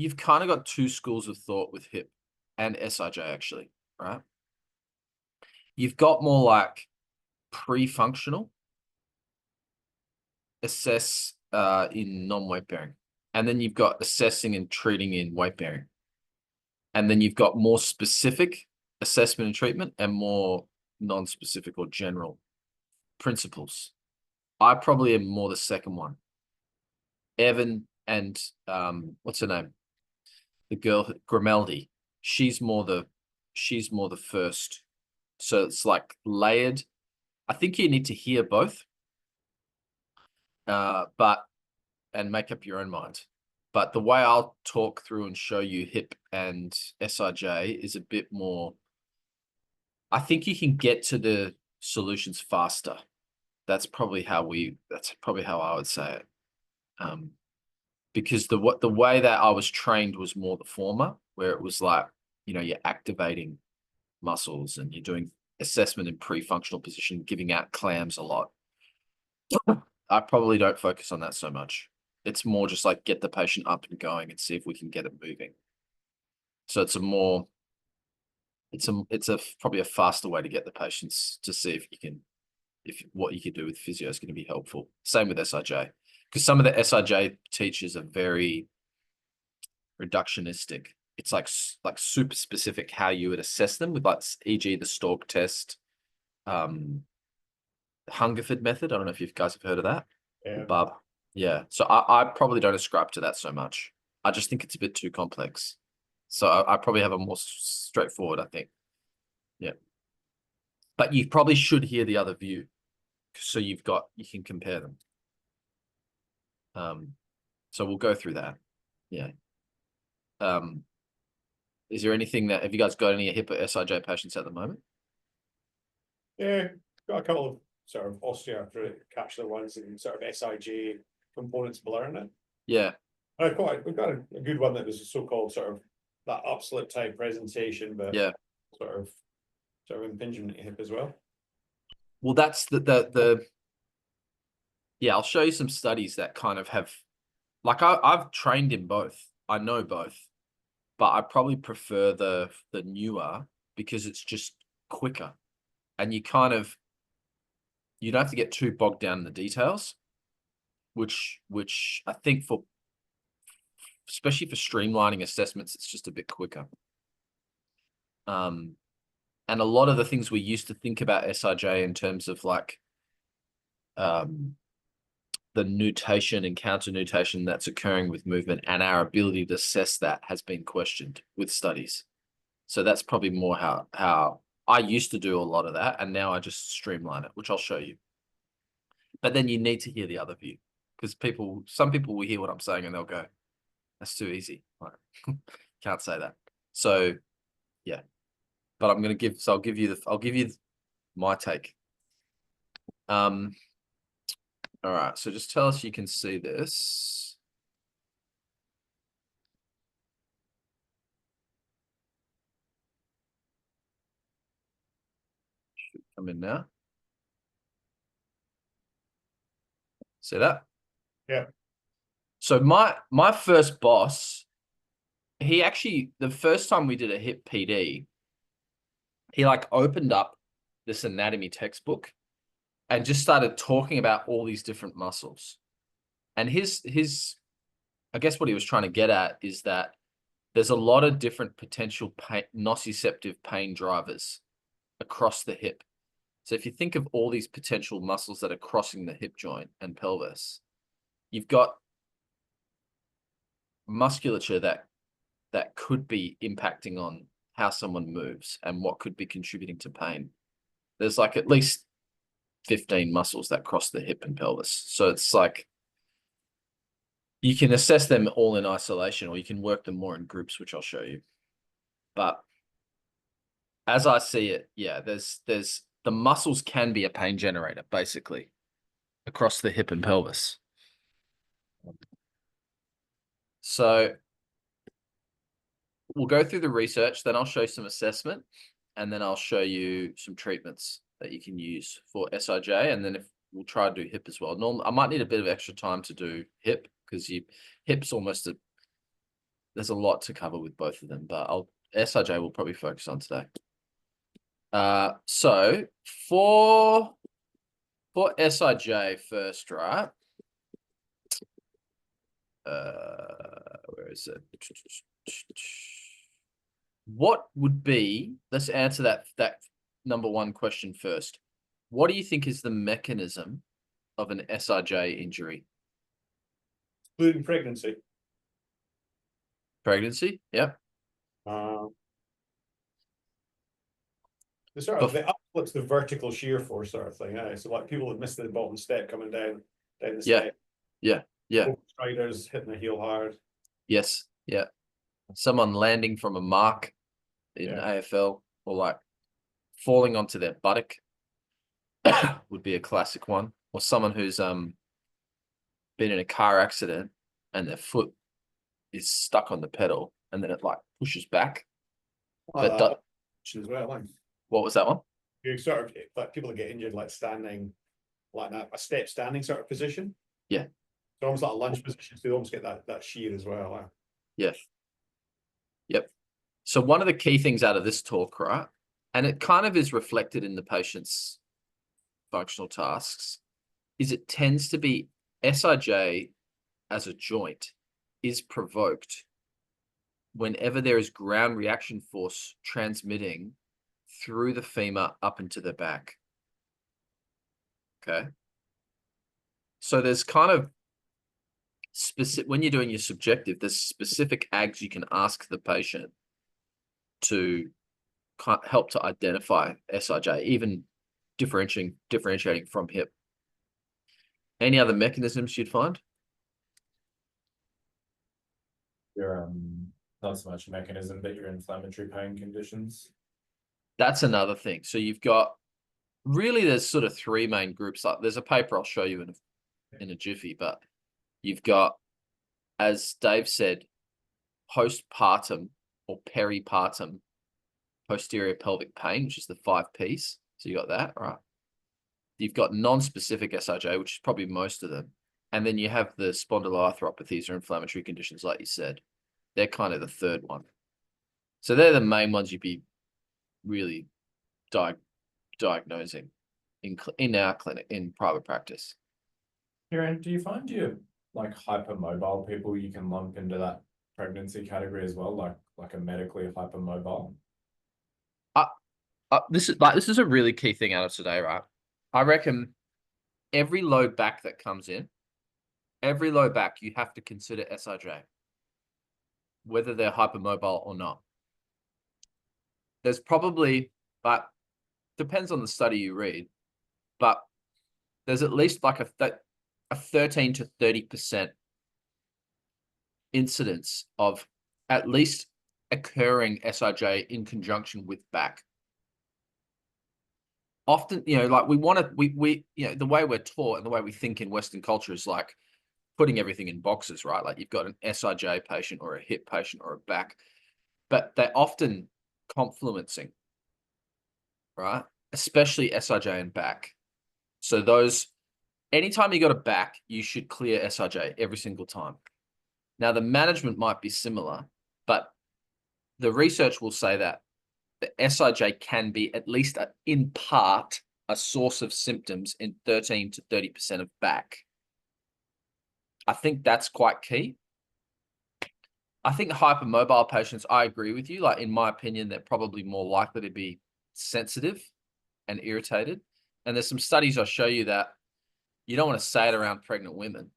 you've kind of got two schools of thought with hip and SIJ actually, right? You've got more like pre-functional, assess in non-weight bearing. And then you've got assessing and treating in weight bearing. And then you've got more specific assessment and treatment and more non-specific or general principles. I probably am more the second one. Evan and what's her name? The girl Grimaldi. She's more the first. So it's like layered. I think you need to hear both. But and make up your own mind. But the way I'll talk through and show you hip and SIJ is a bit more. I think you can get to the solutions faster. That's probably how I would say it. Because the way that I was trained was more the former, where it was like, you're activating muscles and you're doing assessment in pre-functional position, giving out clams a lot. I probably don't focus on that so much. It's more just like get the patient up and going and see if we can get it moving. So it's probably a faster way to get the patients to see if what you can do with physio is going to be helpful. Same with SIJ, because some of the SIJ teachers are very reductionistic. It's like super specific how you would assess them with like, e.g. the Stork test, Hungerford method. I don't know if you guys have heard of that. Yeah. Bob. Yeah. So I probably don't ascribe to that so much. I just think it's a bit too complex. So I probably have a more straightforward, I think. Yeah. But you probably should hear the other view. So you can compare them. So we'll go through that. Yeah. Is there anything have you guys got any hip or SIJ patients at the moment? Yeah, got a couple of sort of osteoarthritic capsular ones and sort of SIJ components blurring it. Yeah. We've got a good one that was a so-called sort of that upslip type presentation, but yeah, sort of impingement hip as well. Well, that's yeah, I'll show you some studies that kind of have, like I've trained in both. I know both, but I probably prefer the newer because it's just quicker, and you don't have to get too bogged down in the details, which I think especially for streamlining assessments, it's just a bit quicker. And a lot of the things we used to think about SIJ in terms of like the nutation and counter nutation that's occurring with movement and our ability to assess that has been questioned with studies. So that's probably more how I used to do a lot of that, and now I just streamline it, which I'll show you. But then you need to hear the other view, because some people will hear what I'm saying and they'll go, that's too easy. Like, can't say that. So yeah. But I'll give you my take. All right, so just tell us you can see this. Should come in now. See that? Yeah. So my first boss, he actually, the first time we did a hip PD, he like opened up this anatomy textbook and just started talking about all these different muscles. And his I guess what he was trying to get at is that there's a lot of different potential nociceptive pain drivers across the hip. So if you think of all these potential muscles that are crossing the hip joint and pelvis, you've got musculature that could be impacting on how someone moves and what could be contributing to pain. There's like at least 15 muscles that cross the hip and pelvis. So it's like you can assess them all in isolation, or you can work them more in groups, which I'll show you. But as I see it, yeah, there's the muscles can be a pain generator, basically, across the hip and pelvis. So we'll go through the research, then I'll show you some assessment, and then I'll show you some treatments that you can use for SIJ, and then we'll try to do hip as well. Normally, I might need a bit of extra time to do hip because hip's almost there's a lot to cover with both of them, but SIJ will probably focus on today. So for SIJ first, right? Where is it? What would be, let's answer that number one question first. What do you think is the mechanism of an SIJ injury? Including pregnancy. Pregnancy? Yep. The sort of the upflips, the vertical shear force sort of thing. So like people that missed the bottom step coming down the step. Yeah. Striders hitting the heel hard. Yes. Yeah. Someone landing from a mark in AFL, or like falling onto their buttock would be a classic one. Or someone who's been in a car accident and their foot is stuck on the pedal and then it like pushes back. But that as well, like. What was that one? You sort of like people that get injured like standing, like a step standing sort of position. Yeah. So almost like a lunge position, so you almost get that shear as well. Like. Yes. Yep. So one of the key things out of this talk, right, and it kind of is reflected in the patient's functional tasks, is it tends to be SIJ as a joint is provoked whenever there is ground reaction force transmitting through the femur up into the back. Okay. So there's kind of specific, when you're doing your subjective, there's specific AGs you can ask the patient to help to identify SIJ, even differentiating from hip. Any other mechanisms you'd find? Your not so much mechanism, but your inflammatory pain conditions. That's another thing. So you've got really there's sort of three main groups. Like there's a paper I'll show you in a jiffy, but you've got, as Dave said, postpartum or peripartum posterior pelvic pain, which is the 5 Ps. So you got that, right? You've got non-specific SIJ, which is probably most of them. And then you have the spondyloarthropathies or inflammatory conditions, like you said. They're kind of the third one. So they're the main ones you'd be really diagnosing in our clinic, in private practice. Kieran, do you find you like hypermobile people you can lump into that pregnancy category as well, like a medically hypermobile? This is a really key thing out of today, right? I reckon every low back that comes in, every low back, you have to consider SIJ, whether they're hypermobile or not. There's probably, but depends on the study you read, but there's at least like a 13 to 30% incidence of at least occurring SIJ in conjunction with back. Often, like we the way we're taught and the way we think in Western culture is like putting everything in boxes, right? Like you've got an SIJ patient or a hip patient or a back, but they're often confluencing, right? Especially SIJ and back. So anytime you got a back, you should clear SIJ every single time. Now the management might be similar, but the research will say that the SIJ can be at least in part a source of symptoms in 13 to 30% of back. I think that's quite key. I think hypermobile patients, I agree with you. Like in my opinion, they're probably more likely to be sensitive and irritated. And there's some studies I'll show you that you don't want to say it around pregnant women,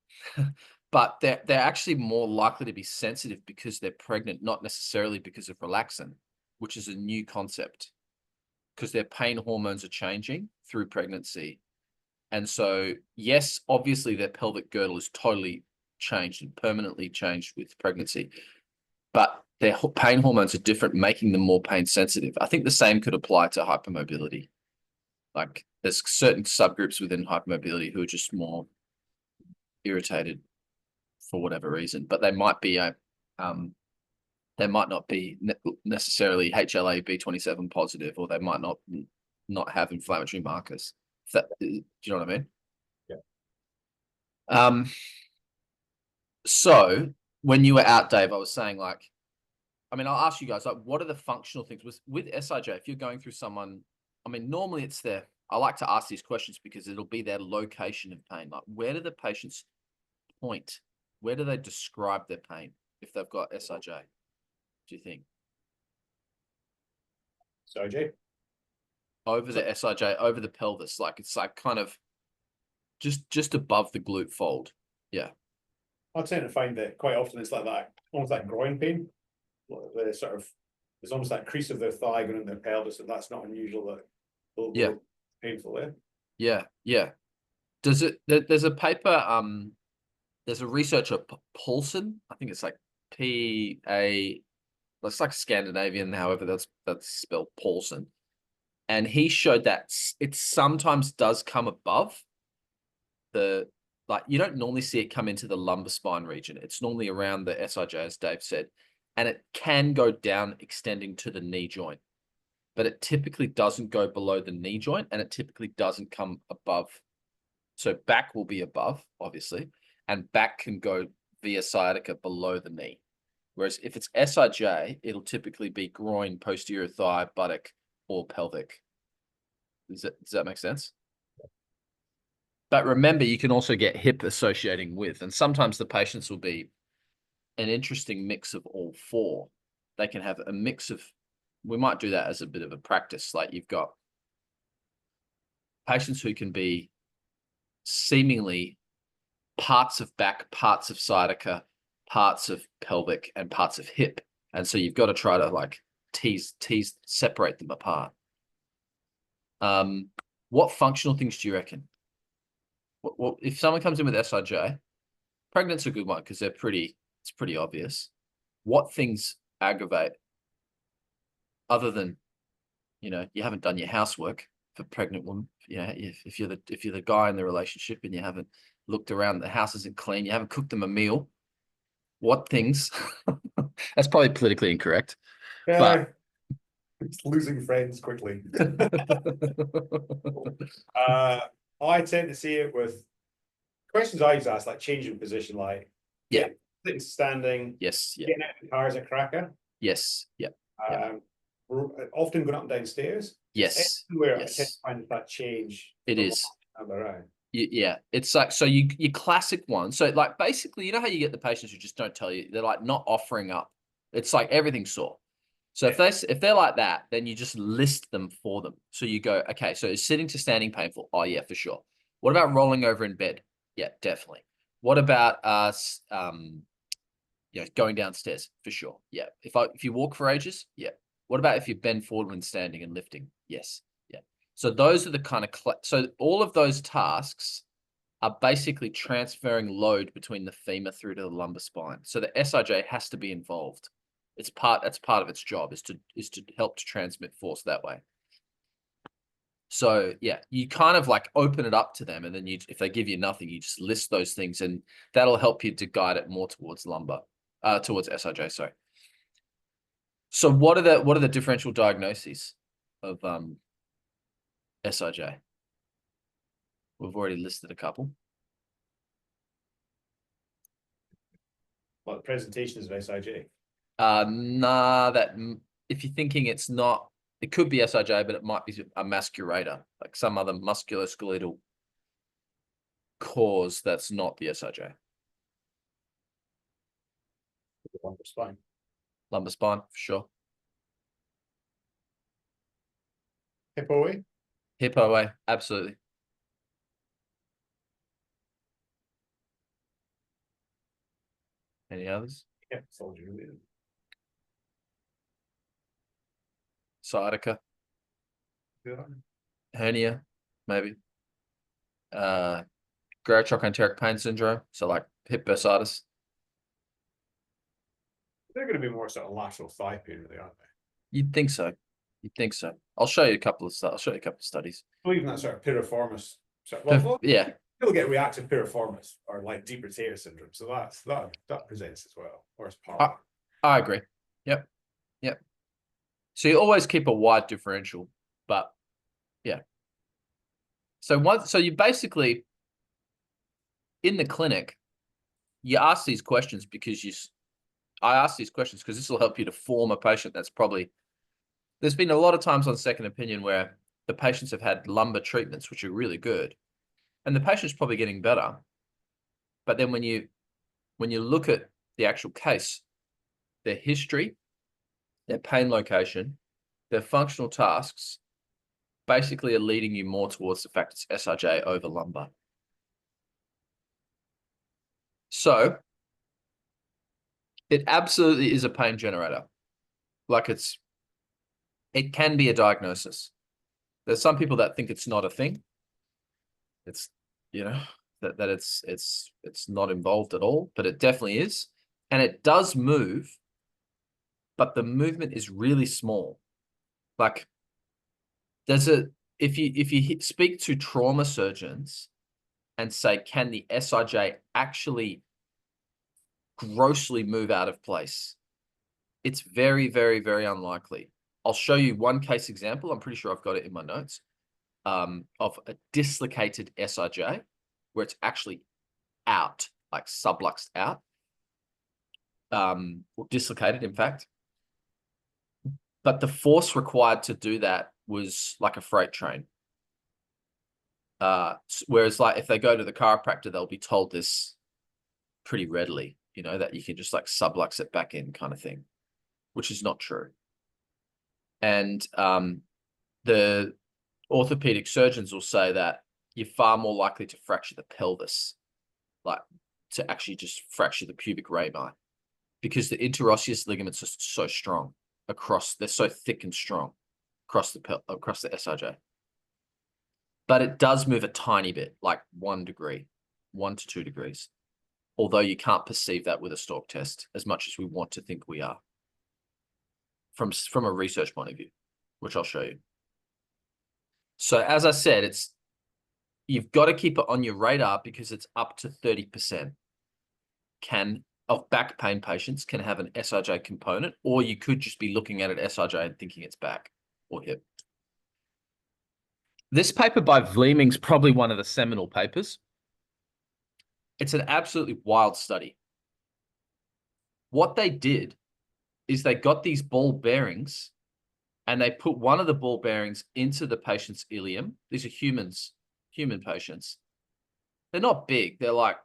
but they're actually more likely to be sensitive because they're pregnant, not necessarily because of relaxin, which is a new concept, because their pain hormones are changing through pregnancy. And so, yes, obviously their pelvic girdle is totally changed and permanently changed with pregnancy, but their pain hormones are different, making them more pain sensitive. I think the same could apply to hypermobility. Like there's certain subgroups within hypermobility who are just more irritated for whatever reason, but they might be they might not be necessarily HLA-B27 positive, or they might not have inflammatory markers. Do you know what I mean? Yeah. So when you were out, Dave, I was saying like, I mean, I'll ask you guys, like, what are the functional things with SIJ? If you're going through someone, I mean, normally it's I like to ask these questions because it'll be their location of pain. Like, where do the patients point? Where do they describe their pain if they've got SIJ? Do you think? SIJ. Over the SIJ, over the pelvis, like it's like kind of just above the glute fold. Yeah. I tend to find that quite often it's like that, almost like groin pain. The sort of, there's almost that crease of their thigh going in their pelvis, and that's not unusual. That Yeah. Painful there. Yeah, yeah. There's a paper, there's a researcher, Paulson, I think it's like P-A, it's like Scandinavian, however that's spelled Paulson. And he showed that it sometimes does come above like you don't normally see it come into the lumbar spine region. It's normally around the SIJ, as Dave said, and it can go down extending to the knee joint, but it typically doesn't go below the knee joint, and it typically doesn't come above. So back will be above, obviously, and back can go via sciatica below the knee. Whereas if it's SIJ, it'll typically be groin, posterior thigh, buttock, or pelvic. Does that make sense? But remember, you can also get hip associating with, and sometimes the patients will be an interesting mix of all four. They can have a mix of, we might do that as a bit of a practice. Like you've got patients who can be seemingly parts of back, parts of sciatica, parts of pelvic, and parts of hip. And so you've got to try to like separate them apart. What functional things do you reckon? Well, if someone comes in with SIJ, pregnant's a good one because it's pretty obvious. What things aggravate other than, you haven't done your housework for pregnant women? If you're the guy in the relationship and you haven't looked around, the house isn't clean, you haven't cooked them a meal. What things? That's probably politically incorrect. Yeah, it's losing friends quickly. I tend to see it with questions I always ask, like changing position, like sitting, standing, Yes. Yeah. getting out of the car as a cracker. Yes. Yeah. Often going up and down stairs. Yes. Where Yes. I tend to find that change. It is. Around. Yeah, it's like, so your classic one. So like basically, you know how you get the patients who just don't tell you, they're like not offering up. It's like everything's sore. So if they're like that, then you just list them for them. So you go, okay, so is sitting to standing painful? Oh yeah, for sure. What about rolling over in bed? Yeah, definitely. What about going downstairs? For sure. Yeah. If you walk for ages? Yeah. What about if you bend forward when standing and lifting? Yes. Yeah. So those are the kind of so all of those tasks are basically transferring load between the femur through to the lumbar spine. So the SIJ has to be involved. That's part of its job is to help to transmit force that way. So yeah, you kind of like open it up to them, and then if they give you nothing, you just list those things, and that'll help you to guide it more towards lumbar, towards SIJ. Sorry. So what are the differential diagnoses of SIJ? We've already listed a couple. Like the presentations of SIJ. Nah, if you're thinking it's not, it could be SIJ, but it might be a mascurator, like some other musculoskeletal cause that's not the SIJ. Lumbar spine. Lumbar spine, for sure. Hip OA. Hip OA, absolutely. Any others? Yeah, soldier related. Sciatica, Yeah. hernia, maybe. Trochanteric pain syndrome, so like hip bursitis. They're going to be more sort of lateral thigh pain, really, aren't they? You'd think so. You'd think so. I'll show you a couple of studies. Well, even that sort of piriformis. Well, yeah. People get reactive piriformis or like deep rotator syndrome, so that presents as well, or as part. I agree. Yep. So you always keep a wide differential, but yeah. So you basically in the clinic, you ask these questions because I ask these questions because this will help you to form a patient that's probably, there's been a lot of times on second opinion where the patients have had lumbar treatments, which are really good, and the patient's probably getting better. But then when you look at the actual case, their history, their pain location, their functional tasks, basically are leading you more towards the fact it's SIJ over lumbar. So it absolutely is a pain generator. Like it can be a diagnosis. There's some people that think it's not a thing. It's, you know, that it's not involved at all, but it definitely is. And it does move, but the movement is really small. Like there's if you speak to trauma surgeons and say, can the SIJ actually grossly move out of place? It's very, very, very unlikely. I'll show you one case example. I'm pretty sure I've got it in my notes, of a dislocated SIJ where it's actually out, like subluxed out, or dislocated, in fact. But the force required to do that was like a freight train. Whereas like if they go to the chiropractor, they'll be told this pretty readily, you know, that you can just like sublux it back in kind of thing, which is not true. And the orthopedic surgeons will say that you're far more likely to fracture the pelvis, like to actually just fracture the pubic rami, because the interosseous ligaments are so strong across, they're so thick and strong across the SIJ. But it does move a tiny bit, like 1 degree, 1 to 2 degrees. Although you can't perceive that with a stalk test as much as we want to think we are. From a research point of view, which I'll show you. So as I said, you've got to keep it on your radar because it's up to 30% of back pain patients can have an SIJ component, or you could just be looking at an SIJ and thinking it's back or hip. This paper by Vleeming's probably one of the seminal papers. It's an absolutely wild study. What they did is they got these ball bearings and they put one of the ball bearings into the patient's ilium. These are human patients. They're not big. They're like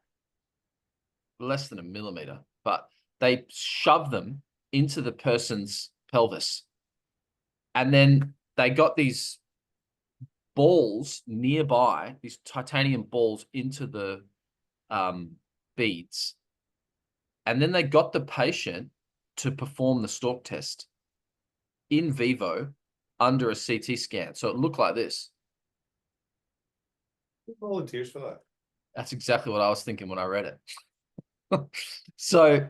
less than a millimeter, but they shove them into the person's pelvis. And then they got these balls nearby, these titanium balls into the beads. And then they got the patient to perform the stalk test in vivo under a CT scan. So it looked like this. Who volunteers for that? That's exactly what I was thinking when I read it. So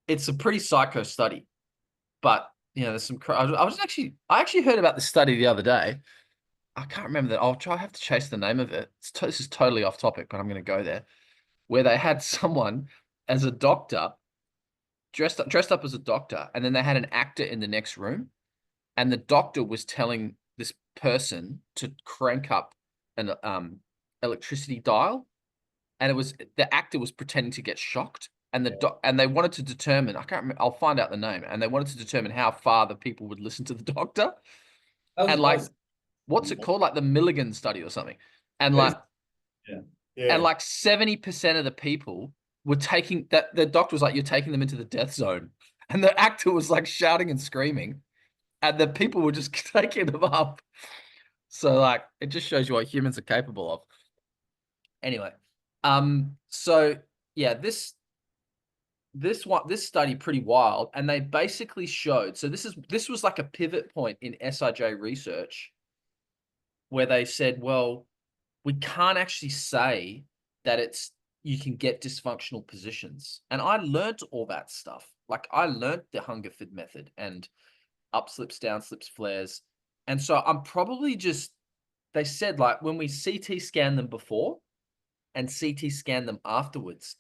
it's a pretty psycho study, but you know, there's some, I actually heard about this study the other day. I can't remember that. I have to chase the name of it. This is totally off topic, but I'm going to go there, where they had someone as a doctor dressed up as a doctor, and then they had an actor in the next room, and the doctor was telling this person to crank up an electricity dial, and the actor was pretending to get shocked, and and they wanted to determine, I can't remember, I'll find out the name, and they wanted to determine how far the people would listen to the doctor, and like, what's it called, like the Milligan study or something, and like, and like 70% of the people were taking that. The doctor was like, "You're taking them into the death zone," and the actor was like shouting and screaming, and the people were just taking them up. So like, it just shows you what humans are capable of. Anyway, so yeah, this study pretty wild, and they basically showed. So this was like a pivot point in SIJ research, where they said, well, we can't actually say that you can get dysfunctional positions. And I learned all that stuff. Like I learned the Hungerford method and up slips, down slips, flares. And so I'm probably they said like when we CT scan them before and CT scan them afterwards,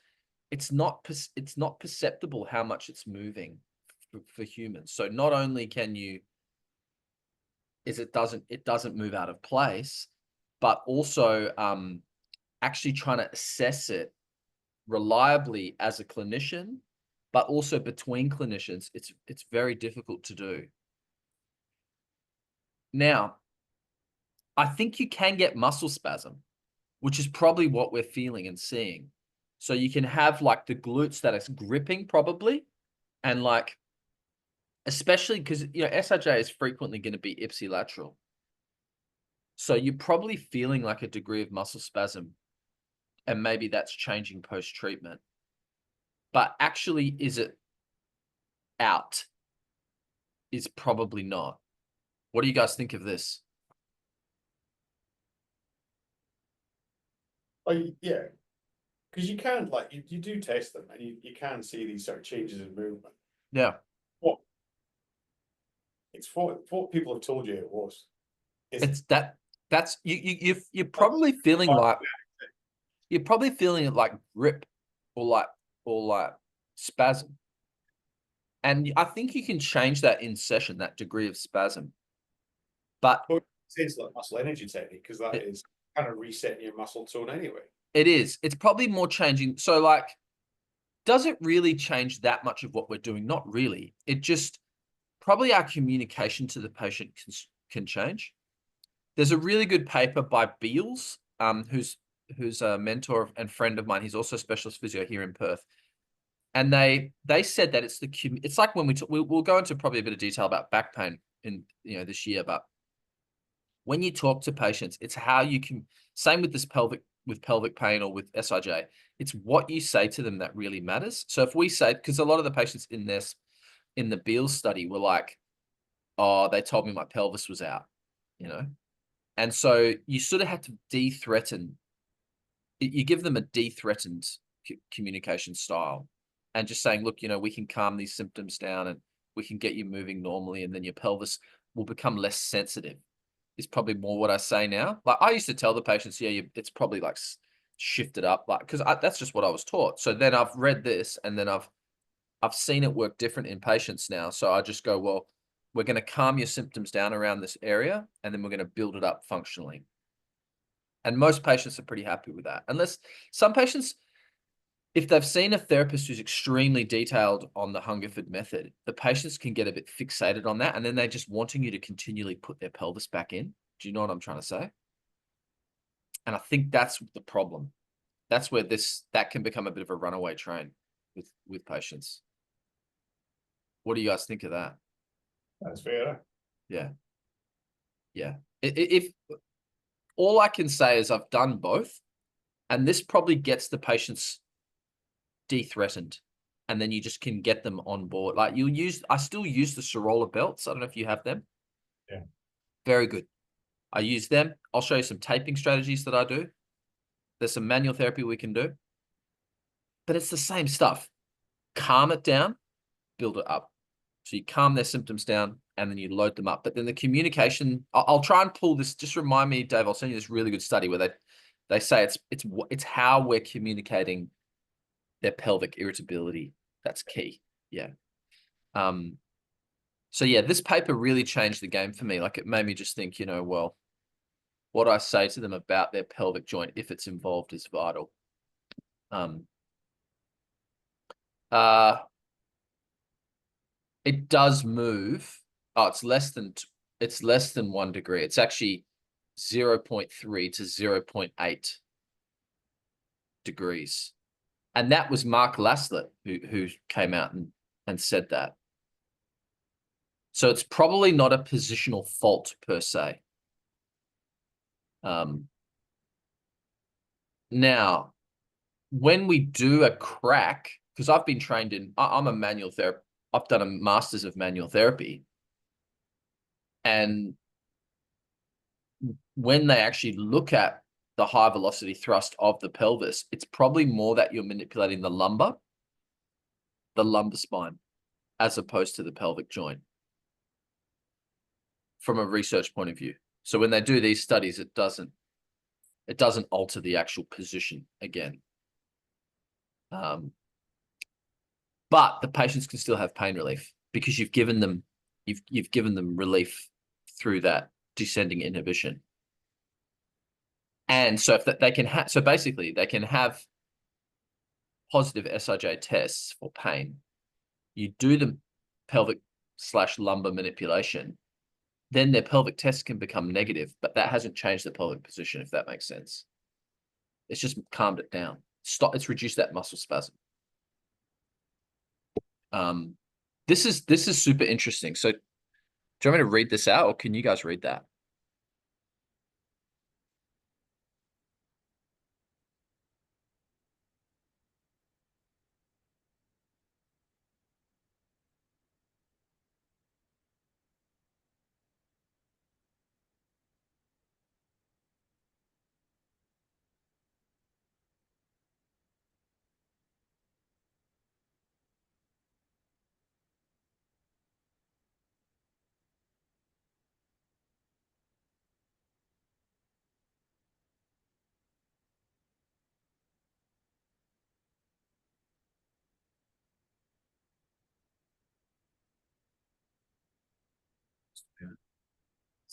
it's not perceptible how much it's moving for humans. So not only it doesn't move out of place, but also actually trying to assess it reliably as a clinician but also between clinicians, it's very difficult to do. Now, I think you can get muscle spasm, which is probably what we're feeling and seeing. So you can have like the glutes that is gripping probably, and like, especially because, SIJ is frequently going to be ipsilateral. So you're probably feeling like a degree of muscle spasm, and maybe that's changing post-treatment. But actually, is it out? Is probably not. What do you guys think of this? Yeah, because you can, like, you do test them, and you can see these sort of changes in movement. Yeah. What it's what people have told you it was. It's that's you're probably feeling like grip or like spasm. And I think you can change that in session, that degree of spasm. But it's like muscle energy technique, because that is kind of resetting your muscle tone anyway. it is. It's probably more changing. So like, does it really change that much of what we're doing? Not really. It just probably our communication to the patient can change. There's a really good paper by Beals, who's a mentor and friend of mine. He's also a specialist physio here in Perth. And they said that it's like when we'll go into probably a bit of detail about back pain in this year, but when you talk to patients, it's how you can, same with this pelvic pain or with SIJ, it's what you say to them that really matters. So if we say, because a lot of the patients in the Beals study were like, oh, they told me my pelvis was out, and so you sort of have to de-threaten. You give them a de-threatened communication style, and just saying, look, we can calm these symptoms down and we can get you moving normally, and then your pelvis will become less sensitive. Is probably more what I say now. Like I used to tell the patients, yeah, it's probably like shifted up, like because that's just what I was taught. So then I've read this, and then I've seen it work different in patients now. So I just go, well, we're going to calm your symptoms down around this area, and then we're going to build it up functionally. And most patients are pretty happy with that. Unless some patients, if they've seen a therapist who's extremely detailed on the Hungerford method, the patients can get a bit fixated on that, and then they're just wanting you to continually put their pelvis back in. Do you know what I'm trying to say? And I think that's the problem. That's where that can become a bit of a runaway train with patients. What do you guys think of that? That's fair. Yeah. Yeah. If all I can say is I've done both, and this probably gets the patients de-threatened, and then you just can get them on board. Like I still use the Sorolla belts. I don't know if you have them. Yeah. Very good. I use them. I'll show you some taping strategies that I do. There's some manual therapy we can do, but it's the same stuff. Calm it down, build it up. So you calm their symptoms down, and then you load them up. But then the communication, I'll try and pull this. Just remind me, Dave, I'll send you this really good study where they say it's how we're communicating their pelvic irritability. That's key. Yeah. So yeah, this paper really changed the game for me. Like it made me just think, well, what I say to them about their pelvic joint, if it's involved, is vital. It does move. Oh, it's less than 1 degree. It's actually 0.3 to 0.8 degrees. And that was Mark Laslett who came out and said that. So it's probably not a positional fault per se. Now, when we do a crack, because I've been trained I'm a manual therapist. I've done a master's of manual therapy. And when they actually look at the high velocity thrust of the pelvis, it's probably more that you're manipulating the lumbar spine, as opposed to the pelvic joint from a research point of view. So when they do these studies, it doesn't alter the actual position again. But the patients can still have pain relief because you've given them relief through that descending inhibition. And so if they can basically they can have positive SIJ tests for pain, you do the pelvic / lumbar manipulation, then their pelvic test can become negative, but that hasn't changed the pelvic position, if that makes sense. It's just calmed it down. It's reduced that muscle spasm. This is super interesting. So do you want me to read this out, or can you guys read that?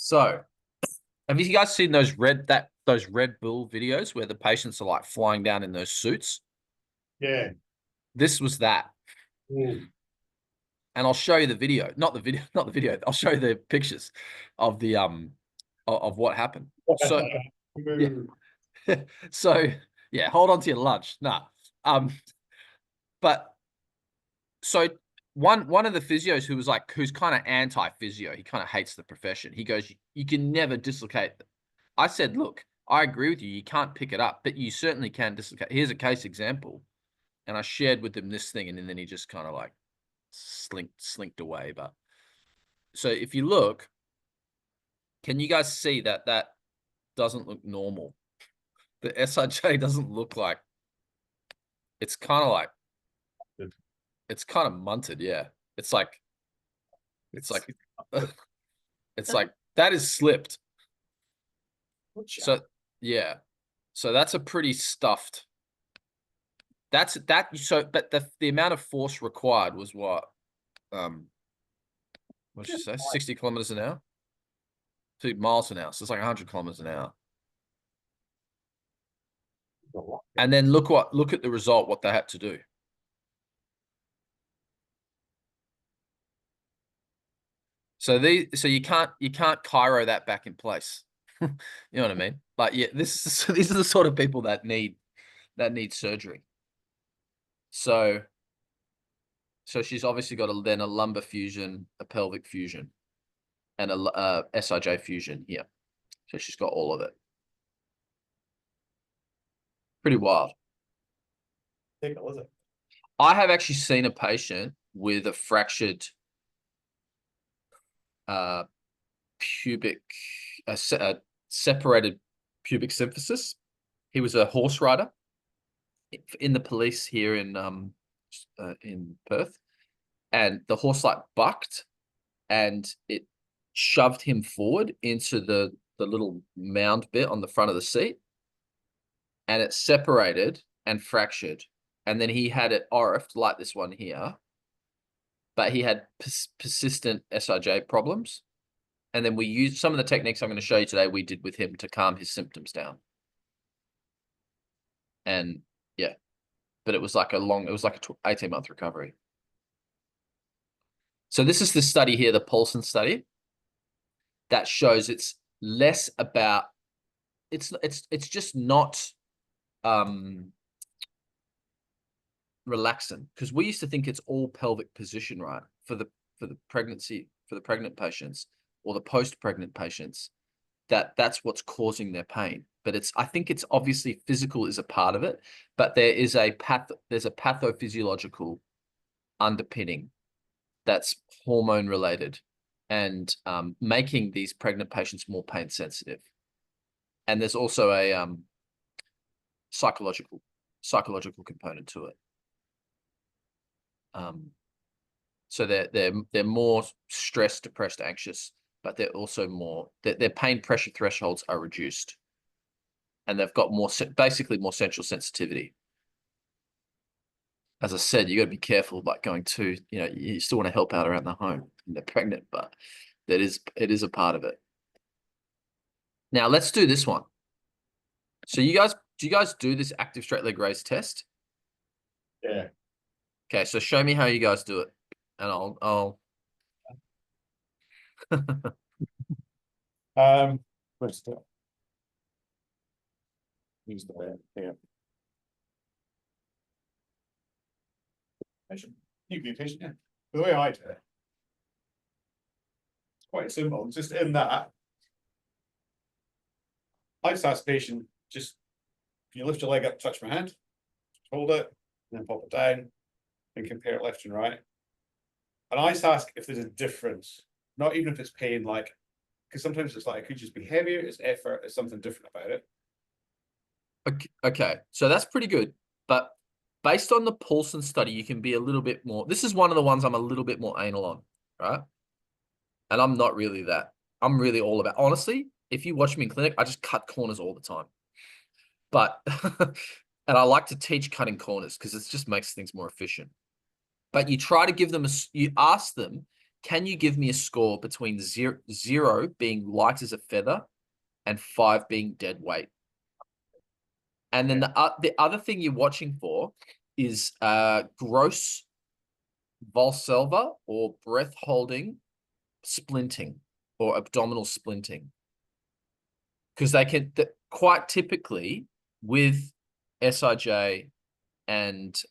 So have you guys seen those Red Bull videos where the patients are like flying down in those suits? Yeah. This was that. Ooh. And I'll show you the video. Not the video. I'll show you the pictures of the of what happened. So yeah. So yeah, hold on to your lunch. Nah. But so one of the physios who's kind of anti-physio, he kind of hates the profession. He goes, you can never dislocate. I said, look, I agree with you. You can't pick it up, but you certainly can dislocate. Here's a case example. And I shared with him this thing, and then he just kind of like slinked away. But so if you look, can you guys see that doesn't look normal? The SIJ doesn't look like, it's kind of like, it's kind of munted. Yeah. It's like it's like that is slipped. So yeah. So that's a pretty stuffed. But the amount of force required was what? What did you say? 60 kilometers an hour? 2 miles an hour. So it's like 100 kilometers an hour. And then look at the result, what they had to do. So you can't chiro that back in place. You know what I mean? Like, yeah, these are the sort of people that need surgery. So she's obviously got then a lumbar fusion, a pelvic fusion, and a SIJ fusion here. So she's got all of it. Pretty wild. I have actually seen a patient with a fractured separated pubic symphysis. He was a horse rider in the police here in Perth, and the horse like bucked, and it shoved him forward into the little mound bit on the front of the seat, and it separated and fractured, and then he had it orifed like this one here, but he had persistent SIJ problems. And then we used some of the techniques I'm going to show you today we did with him to calm his symptoms down. And yeah, but it was like a 18-month recovery. So this is the study here, the Paulson study, that shows it's less about, it's just not relaxant, because we used to think it's all pelvic position, right? For the pregnant patients or the post-pregnant patients, that's what's causing their pain. But I think it's obviously physical is a part of it, but there's a pathophysiological underpinning that's hormone related and making these pregnant patients more pain sensitive. And there's also a psychological component to it. So they're more stressed, depressed, anxious, but they're also more, their pain pressure thresholds are reduced, and they've got basically more central sensitivity. As I said, you got to be careful about going to, you still want to help out around the home when they're pregnant, but it is a part of it. Now let's do this one. So do you guys do this active straight leg raise test? Yeah. Okay, so show me how you guys do it. and I'll Where's the? Use the way, yeah. Patient. You can be patient, yeah. The way I do it. It's quite simple, just in that. I just ask the patient, just, can you lift your leg up, touch my hand, hold it, and then pop it down, and compare it left and right. And I just ask if there's a difference, not even if it's pain, like, because sometimes it's like, it could just be heavier, it's effort, it's something different about it. Okay, so that's pretty good. But based on the Paulson study, you can be a little bit more. This is one of the ones I'm a little bit more anal on, right? And I'm not really that. I'm really all about, honestly, if you watch me in clinic, I just cut corners all the time. But, and I like to teach cutting corners because it just makes things more efficient. But you try to give them, you ask them, can you give me a score between zero being light as a feather and 5 being dead weight? And then the other thing you're watching for is gross Valsalva or breath holding splinting or abdominal splinting. Because they can, quite typically with SIJ and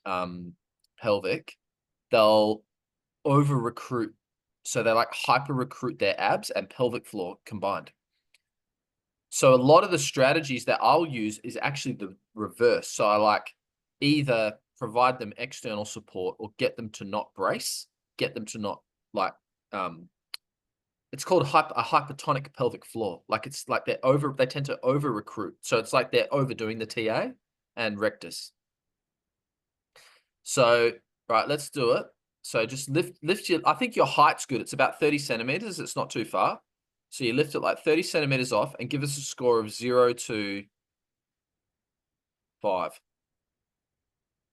pelvic, they'll over recruit. So they like hyper recruit their abs and pelvic floor combined. So a lot of the strategies that I'll use is actually the reverse. So I like either provide them external support or get them to not brace, get them to not like, it's called a hypertonic pelvic floor. Like it's like they tend to over recruit. So it's like they're overdoing the TA and rectus. So, right, let's do it. So just lift your, I think your height's good. It's about 30 centimeters. It's not too far. So you lift it like 30 centimeters off and give us a score of 0 to 5.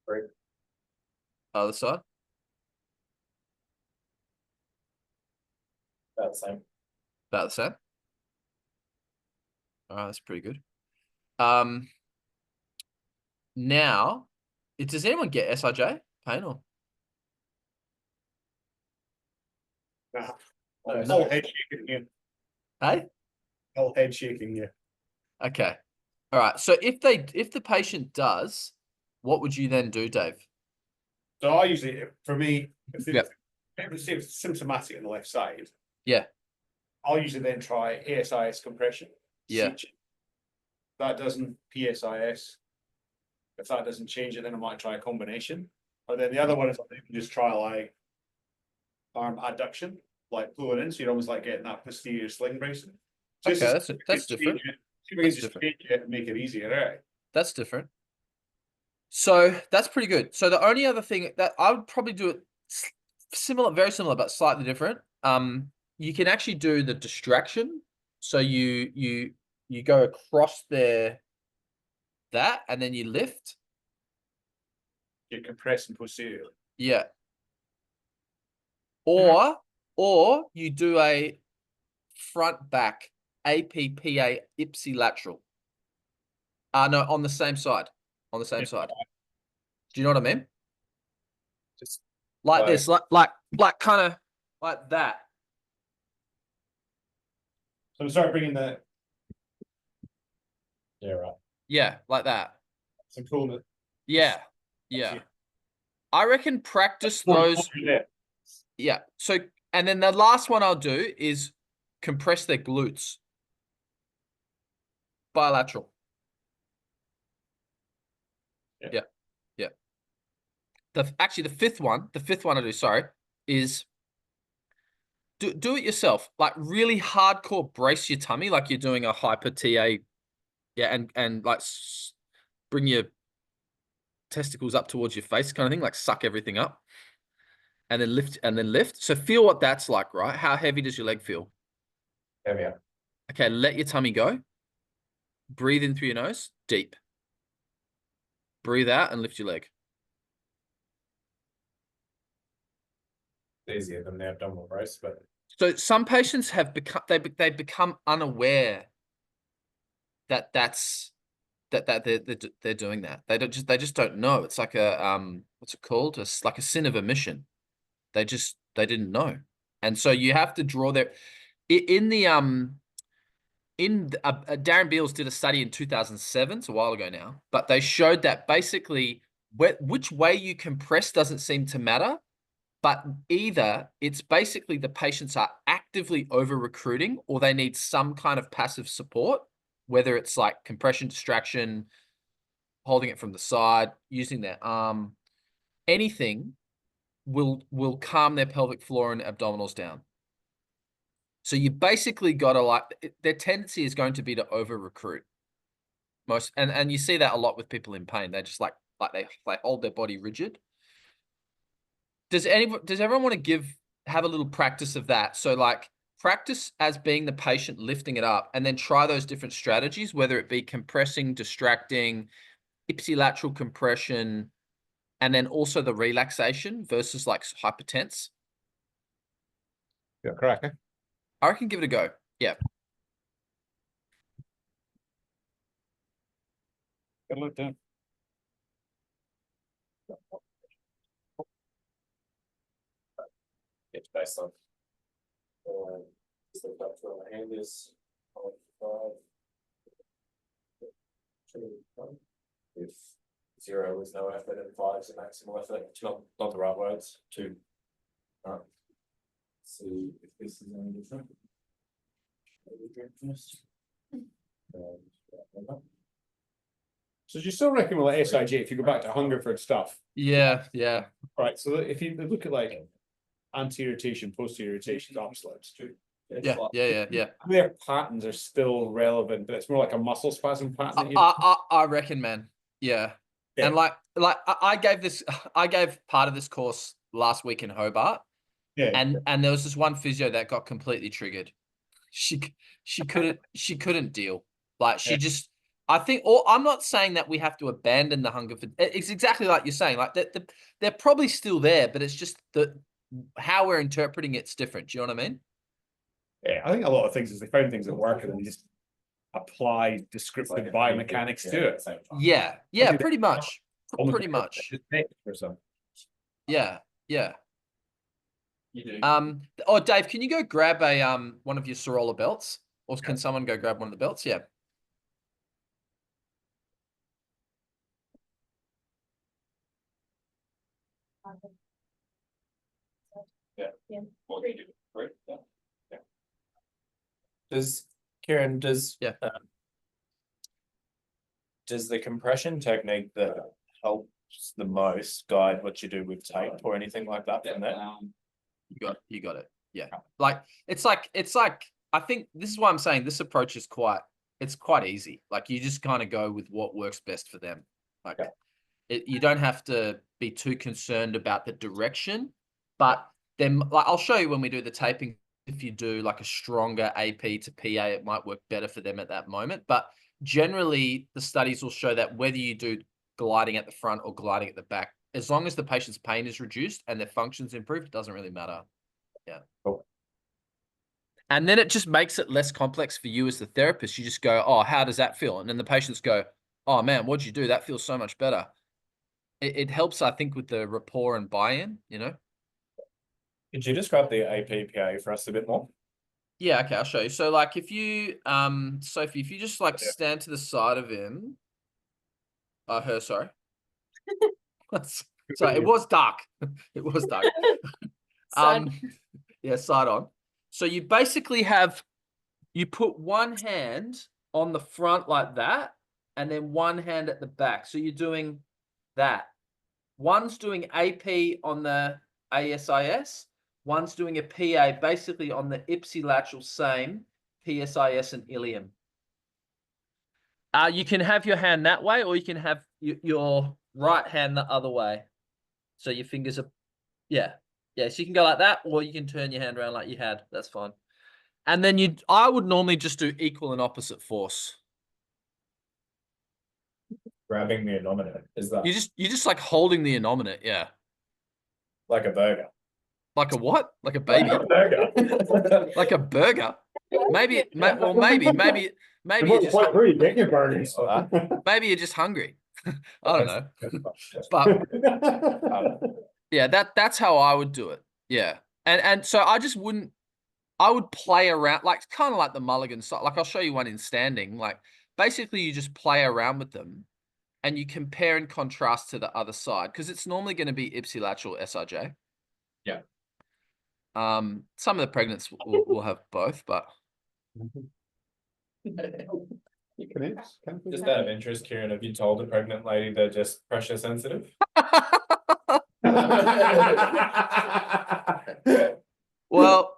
Right. Other side. About the same. About the same. All right, that's pretty good. Now, does anyone get SIJ pain or? Nah. No, Whole head shaking here. Hey? Whole head shaking here. Okay. All right. So if the patient does, what would you then do, Dave? So I usually, for me, if Yep. it's symptomatic on the left side, Yeah. I'll usually then try ASIS compression. Yeah. SIJ. That doesn't PSIS. If that doesn't change it, then I might try a combination. Or then the other one is you can just try like arm adduction, like pulling in, so you're almost like getting that posterior sling bracing. Okay, that's different. You can just change it and make it easier, right? That's different. So that's pretty good. So the only other thing that I would probably do it similar, very similar, but slightly different. You can actually do the distraction. So you go across there, that, and then you lift. You're compressing posteriorly. Yeah. Or you do a front back APPA ipsilateral. No, on the same side. On the same side. Do you know what I mean? Just like this, like kind of like that. so we start bringing the right. Yeah, like that. some coolness. Yeah. I reckon practice those. Yeah. So, and then the last one I'll do is compress their glutes. Bilateral. Yeah. Actually, the fifth one I do, sorry, is do it yourself. Like really hardcore brace your tummy, like you're doing a hyper TA. Yeah, and like bring your testicles up towards your face, kind of thing, like suck everything up, and then lift. So feel what that's like, right? How heavy does your leg feel? Heavier. Okay, let your tummy go. Breathe in through your nose, deep. Breathe out and lift your leg. Easier than the abdominal brace, but So some patients have become they've become unaware that they're doing that. They just don't know. It's like a what's it called? It's like a sin of omission. They They didn't know. And so you have to draw their in the Darren Beals did a study in 2007, it's a while ago now, but they showed that basically which way you compress doesn't seem to matter, but either it's basically the patients are actively over recruiting or they need some kind of passive support, whether it's like compression distraction, holding it from the side, using their arm, anything will calm their pelvic floor and abdominals down. So you basically got to like, their tendency is going to be to over recruit most, and you see that a lot with people in pain. They just like they hold their body rigid. Does everyone want to have a little practice of that? So like practice as being the patient lifting it up and then try those different strategies, whether it be compressing, distracting, ipsilateral compression, and then also the relaxation versus like hypertense. Yeah, correct. I reckon give it a go. Yeah. Gotta look down. It's based on. So that's where my hand is. If 0 is no effort and 5 is a maximal effort, not the right words. 2. All right. See if this is any different. So do you still reckon with like SIJ, if you go back to Hungerford stuff, Yeah. right? So if you look at like anterior rotation, posterior rotation, arm slips, Yeah. their patterns are still relevant, but it's more like a muscle spasm pattern. I reckon, man. Yeah. And like I gave part of this course last week in Hobart. Yeah. And there was this one physio that got completely triggered. She couldn't deal. Like she just, I think, or I'm not saying that we have to abandon the hunger for, it's exactly like you're saying, like they're probably still there, but it's just how we're interpreting it's different. Do you know what I mean? Yeah, I think a lot of things is they found things that work and then just apply descriptive biomechanics to it. Yeah, pretty much. Pretty much. Or something. Yeah. You do. Oh, Dave, can you go grab a one of your Sorolla belts, or can someone go grab one of the belts? Yeah. Yeah. What do you do? Right? Yeah. Kieran, does the compression technique that helps the most guide what you do with tape or anything like that from there? You got it. Yeah. Like it's like I think this is why I'm saying this approach is quite easy. Like you just kind of go with what works best for them. Like you don't have to be too concerned about the direction, but then like I'll show you when we do the taping, if you do like a stronger AP to PA, it might work better for them at that moment. But generally the studies will show that whether you do gliding at the front or gliding at the back, as long as the patient's pain is reduced and their functions improved, it doesn't really matter. Yeah. Cool. And then it just makes it less complex for you as the therapist. You just go, oh, how does that feel? And then the patients go, oh man, what'd you do? That feels so much better. It helps, I think, with the rapport and buy-in, you know? Could you describe the APPA for us a bit more? Yeah, okay, I'll show you. So like if you, Sophie, if you just like stand to the side of him, her, sorry. Sorry, it was dark. It was dark. Yeah, side on. So you basically you put one hand on the front like that, and then one hand at the back. So you're doing that. One's doing AP on the ASIS. One's doing a PA basically on the ipsilateral same, PSIS and ilium. You can have your hand that way, or you can have your right hand the other way. So your fingers are, yeah. So you can go like that, or you can turn your hand around like you had. That's fine. And then I would normally just do equal and opposite force. Grabbing the innominator, is that? You're just like holding the innominate, yeah. Like a burger. Like a what? Like a baby? Like a burger. Like a burger? Maybe you're just maybe you're just hungry. I don't know. But yeah, that's how I would do it. Yeah. And so I just wouldn't. I would play around, like kind of like the mulligan style. Like I'll show you one in standing. Like basically, you just play around with them, and you compare and contrast to the other side because it's normally going to be ipsilateral SIJ. Yeah. Some of the pregnants will have both, but You can Just out of interest, Kieran, have you told a pregnant lady they're just pressure sensitive? well,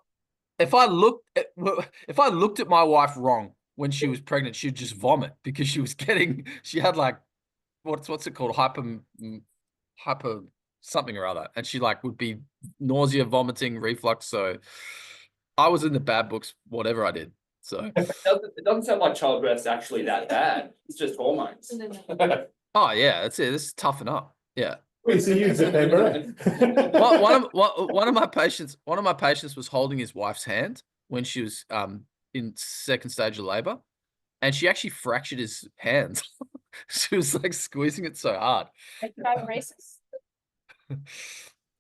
if I looked at my wife wrong when she was pregnant, she'd just vomit because she had like what's it called, hyper something or other, and she like would be nausea, vomiting, reflux. So I was in the bad books, whatever I did. So It doesn't sound like childbirth's actually that bad. It's just hormones. oh yeah, that's it. This is toughen up. Yeah. We see you in September. One of my patients was holding his wife's hand when she was in second stage of labor, and she actually fractured his hands. She was like squeezing it so hard. I'm racist.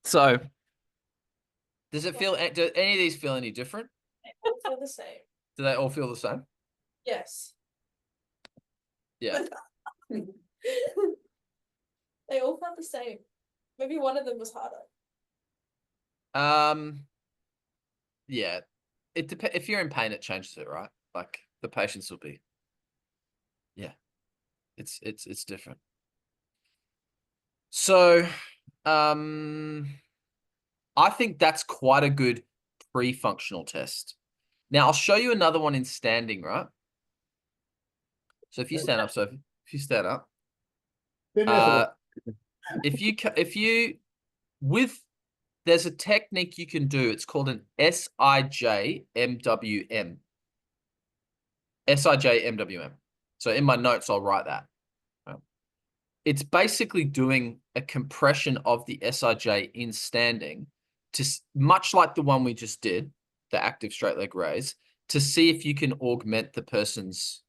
So does it feel, do any of these feel any different? They feel the same. Do they all feel the same? Yes. Yeah. They all felt the same. Maybe one of them was harder. Yeah. It depends. If you're in pain, it changes it, right? Like the patients will be. Yeah. It's different. So, I think that's quite a good pre-functional test. Now I'll show you another one in standing, right? So if you stand up, Sophie, if you stand up, there's a technique you can do. It's called an SIJ MWM. SIJ MWM. So in my notes, I'll write that. It's basically doing a compression of the SIJ in standing to much like the one we just did, the active straight leg raise, to see if you can augment the person's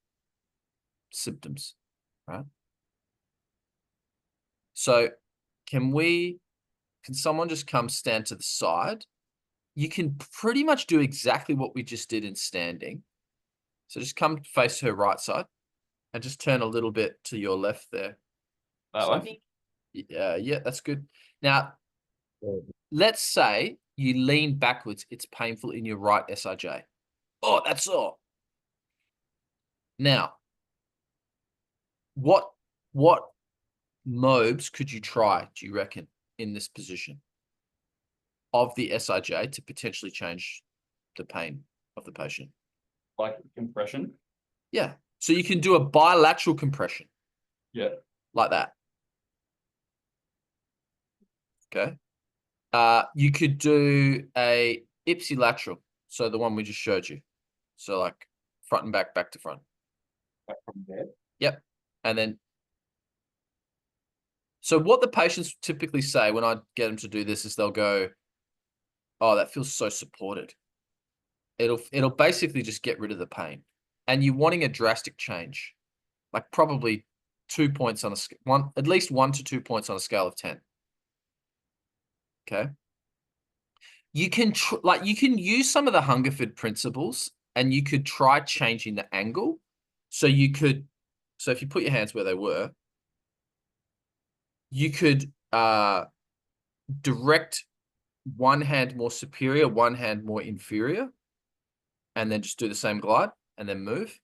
symptoms, right? So can someone just come stand to the side? You can pretty much do exactly what we just did in standing. So just come face her right side and just turn a little bit to your left there. That way? Yeah, that's good. Now, let's say you lean backwards. It's painful in your right SIJ. Oh, that's all. Now, what mobs could you try, do you reckon, in this position of the SIJ to potentially change the pain of the patient? Like compression? Yeah. So you can do a bilateral compression. Yeah. Like that. Okay. You could do a ipsilateral. So the one we just showed you. So like front and back to front. Back from there? Yep. And then, so what the patients typically say when I get them to do this is they'll go, oh, that feels so supported. It'll basically just get rid of the pain. And you're wanting a drastic change, like probably 2 points on at least 1 to 2 points on a scale of 10. Okay. You can use some of the Hungerford principles and you could try changing the angle. So if you put your hands where they were, you could direct one hand more superior, one hand more inferior, and then just do the same glide and then move.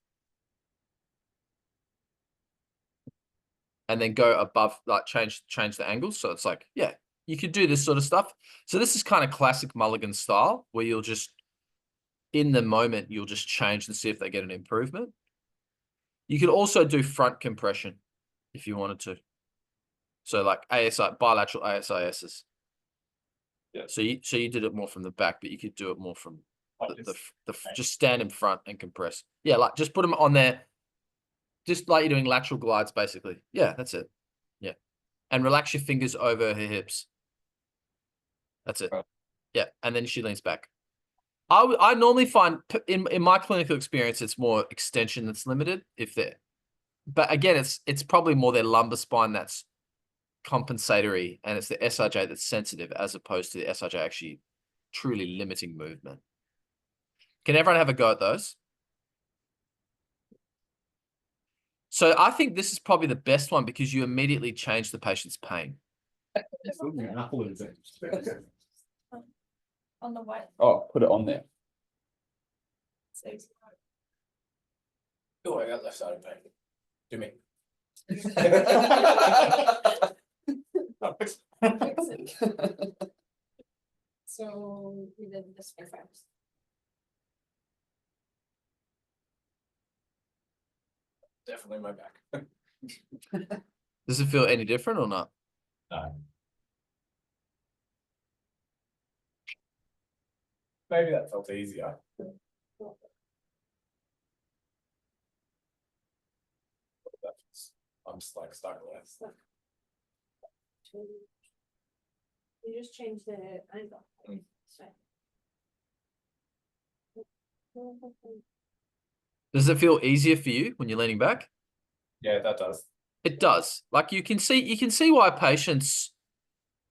And then go above, like change the angles. So it's like, yeah, you could do this sort of stuff. So this is kind of classic mulligan style where you'll just, in the moment, you'll just change and see if they get an improvement. You could also do front compression if you wanted to. So like ASI, bilateral ASISs. Yeah. So you did it more from the back, but you could do it more from Like just stand in front and compress. Yeah, like just put them on there. Just like you're doing lateral glides, basically. Yeah, that's it. Yeah. And relax your fingers over her hips. That's it. Right. Yeah. And then she leans back. I normally find in my clinical experience, it's more extension that's limited but again, it's probably more their lumbar spine that's compensatory and it's the SIJ that's sensitive as opposed to the SIJ actually truly limiting movement. Can everyone have a go at those? So I think this is probably the best one because you immediately change the patient's pain. On the white. Oh, put it on there. Saves. Oh, I got left side of pain. Do me. So we did this for first. Definitely my back. Does it feel any different or not? No. Maybe that felt easier. I'm just like stuck with. You just change the angle. Does it feel easier for you when you're leaning back? Yeah, that does. It does. Like you can see why patients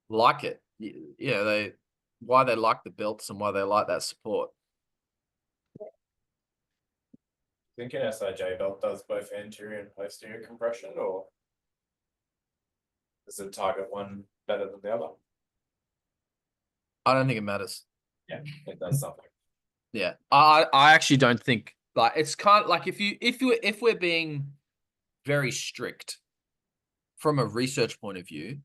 like it. Yeah, why they like the belts and why they like that support. I think an SIJ belt does both anterior and posterior compression, or does it target one better than the other? I don't think it matters. Yeah, it does something. Yeah, I actually don't think like it's kind of like if we're being very strict from a research point of view,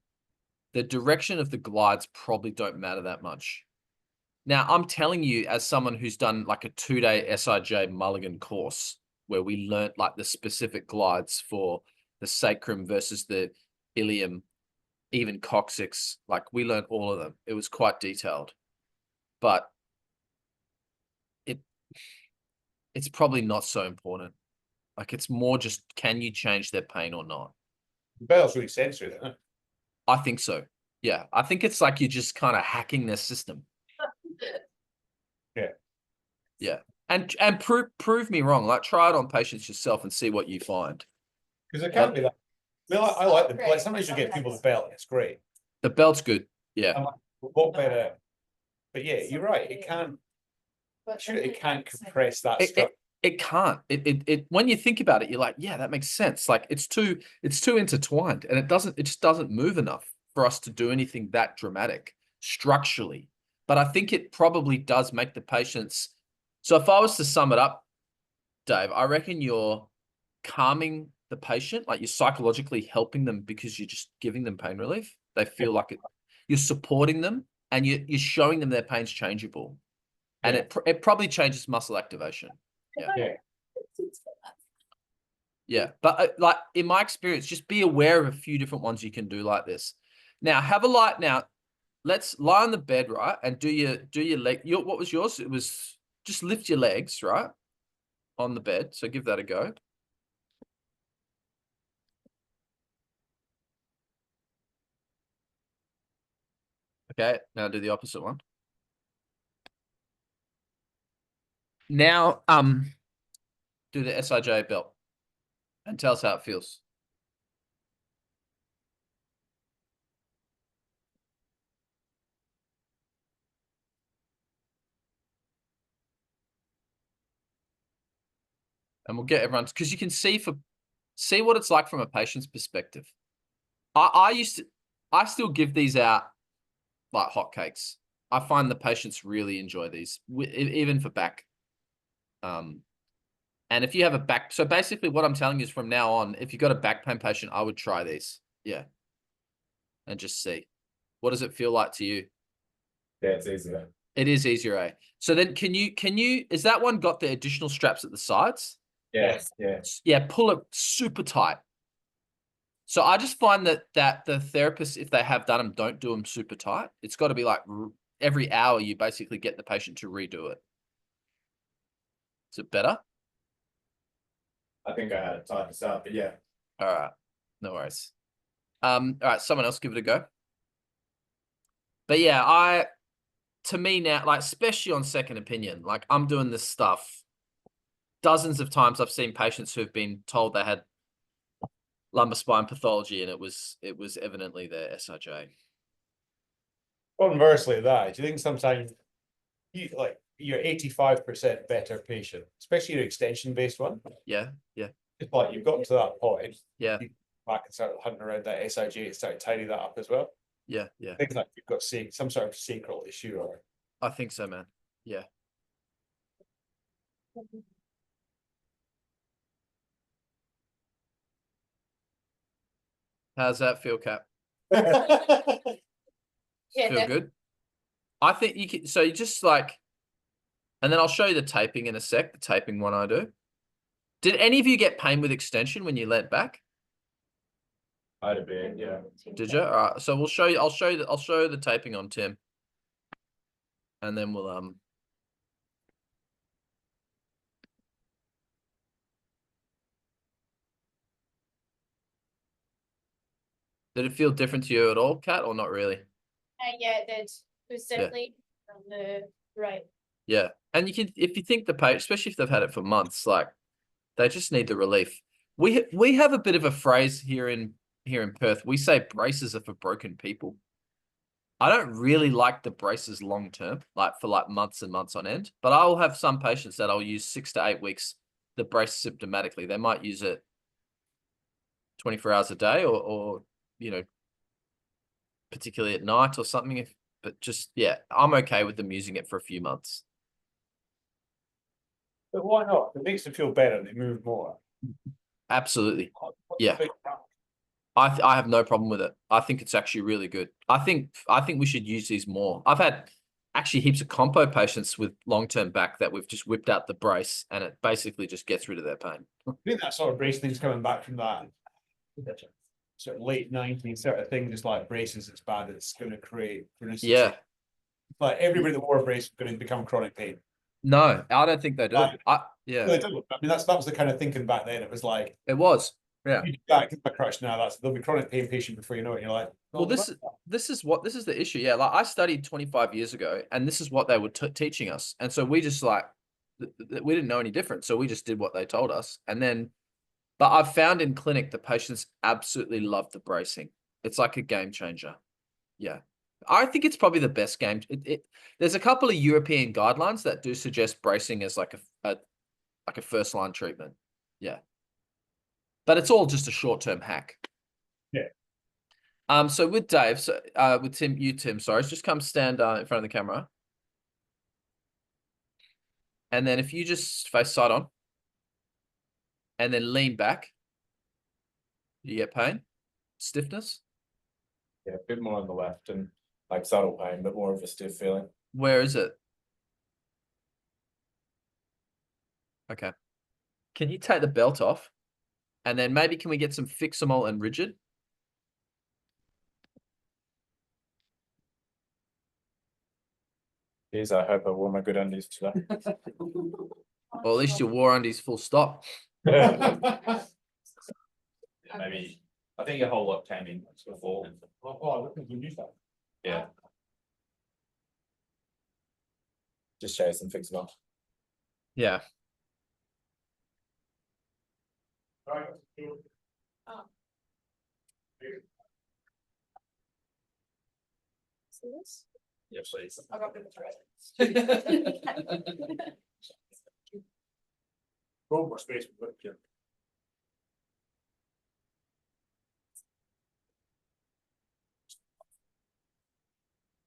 the direction of the glides probably don't matter that much. Now, I'm telling you, as someone who's done like a 2-day SIJ Mulligan course where we learnt like the specific glides for the sacrum versus the ilium, even coccyx, like we learned all of them. It was quite detailed, but it's probably not so important. Like it's more just, can you change their pain or not? The belt's really sensory, isn't it? I think so. Yeah. I think it's like you're just kind of hacking their system. Yeah. Yeah. And prove me wrong. Like try it on patients yourself and see what you find. Because it can't be that. I mean, I like them. Like sometimes you get people the belt, and it's great. The belt's good. Yeah. I'm like, what better? But yeah, you're right. It can't. Sure, it can't compress that structure. It can't. It when you think about it, you're like, yeah, that makes sense. Like it's too intertwined and it just doesn't move enough for us to do anything that dramatic structurally. But I think it probably does make the patients. So if I was to sum it up, Dave, I reckon you're calming the patient, like you're psychologically helping them because you're just giving them pain relief. They feel like it. You're supporting them and you're showing them their pain's changeable. And it probably changes muscle activation. Yeah. Yeah. But like in my experience, just be aware of a few different ones you can do like this. Now have a light. Now let's lie on the bed, right? And do your leg. What was yours? It was just lift your legs, right? On the bed. So give that a go. Okay. Now do the opposite one. Now, do the SIJ belt and tell us how it feels. And we'll get everyone, because you can see what it's like from a patient's perspective. I still give these out like hotcakes. I find the patients really enjoy these, even for back. And if you have a back, so basically what I'm telling you is from now on, if you've got a back pain patient, I would try these. Yeah. And just see. What does it feel like to you? Yeah, it's easier. It is easier, eh? So then can you, is that one got the additional straps at the sides? Yes, yeah. Yeah, pull it super tight. So I just find that the therapists, if they have done them, don't do them super tight. It's got to be like every hour you basically get the patient to redo it. Is it better? I think I had it tight to start, but yeah. All right. No worries. All right, someone else give it a go. But yeah, to me now, like especially on second opinion, like I'm doing this stuff dozens of times. I've seen patients who've been told they had lumbar spine pathology and it was evidently their SIJ. Conversely, that do you think sometimes you're 85% better patient, especially your extension based one. Yeah. It's like you've gotten to that point. Yeah. You back and start hunting around that SIJ and start tidying that up as well. Yeah. Things like you've got some sort of sacral issue or I think so, man. Yeah. How's that feel, Cap? Yeah, Feel good? I think you can, so you just like, and then I'll show you the taping in a sec, the taping one I do. Did any of you get pain with extension when you leant back? I had a bit, yeah. Did you? All right. So we'll show you, I'll show you the taping on Tim. And then we'll, did it feel different to you at all, Kat, or not really? Yeah, it did. It was definitely on the right. Yeah. And you can, if you think the patient, especially if they've had it for months, like they just need the relief. We have a bit of a phrase here in Perth. We say braces are for broken people. I don't really like the braces long term, like for like months and months on end. But I'll have some patients that I'll use 6 to 8 weeks the brace symptomatically. They might use it 24 hours a day, or you know, particularly at night or something. But just yeah, I'm okay with them using it for a few months. but why not? It makes them feel better and they move more. Absolutely. What's the Yeah. big problem? I have no problem with it. I think it's actually really good. I think we should use these more. I've had actually heaps of compo patients with long-term back that we've just whipped out the brace and it basically just gets rid of their pain. I think that sort of brace thing's coming back from that sort of late 90s sort of thing, just like braces, it's bad, it's going to create Yeah. like everybody that wore a brace is going to become chronic pain. No, I don't think they do. Yeah, Well, they do. I mean, that was the kind of thinking back then. It was like, it was. Yeah. you do that, get my crutch now, there'll be chronic pain patient before you know it. You're like, Well, this is the issue. Yeah, like I studied 25 years ago, and this is what they were teaching us, and so we just like we didn't know any different, so we just did what they told us, and then. But I've found in clinic the patients absolutely love the bracing. It's like a game changer. Yeah, I think it's probably the best game. There's a couple of European guidelines that do suggest bracing as like a first line treatment. Yeah, but it's all just a short term hack. yeah. So with Dave, with Tim, sorry, just come stand in front of the camera. And then if you just face side on and then lean back, you get pain, stiffness. Yeah, a bit more on the left and like subtle pain, but more of a stiff feeling. Where is it? Okay. Can you take the belt off? And then maybe can we get some Fixamol and rigid? Geez, I hope I wore my good undies today. Or at least you wore undies full stop. Maybe, I think a whole lot came in before. Oh, look at you use that. Yeah. Just show some fix them up. Yeah. See this? Yeah, please. I got rid of the thread. More space. Yeah.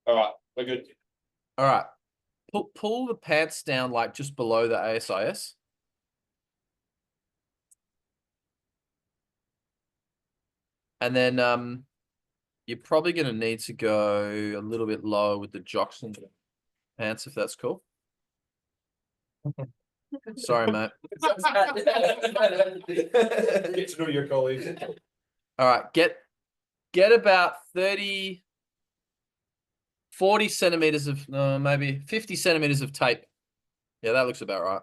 All right, we're good. All right. Pull the pants down like just below the ASIS. And then you're probably going to need to go a little bit lower with the jocks and pants if that's cool. Sorry, mate. Get to know your colleagues. All right, get about 40 centimeters of, no, maybe 50 centimeters of tape. Yeah, that looks about right.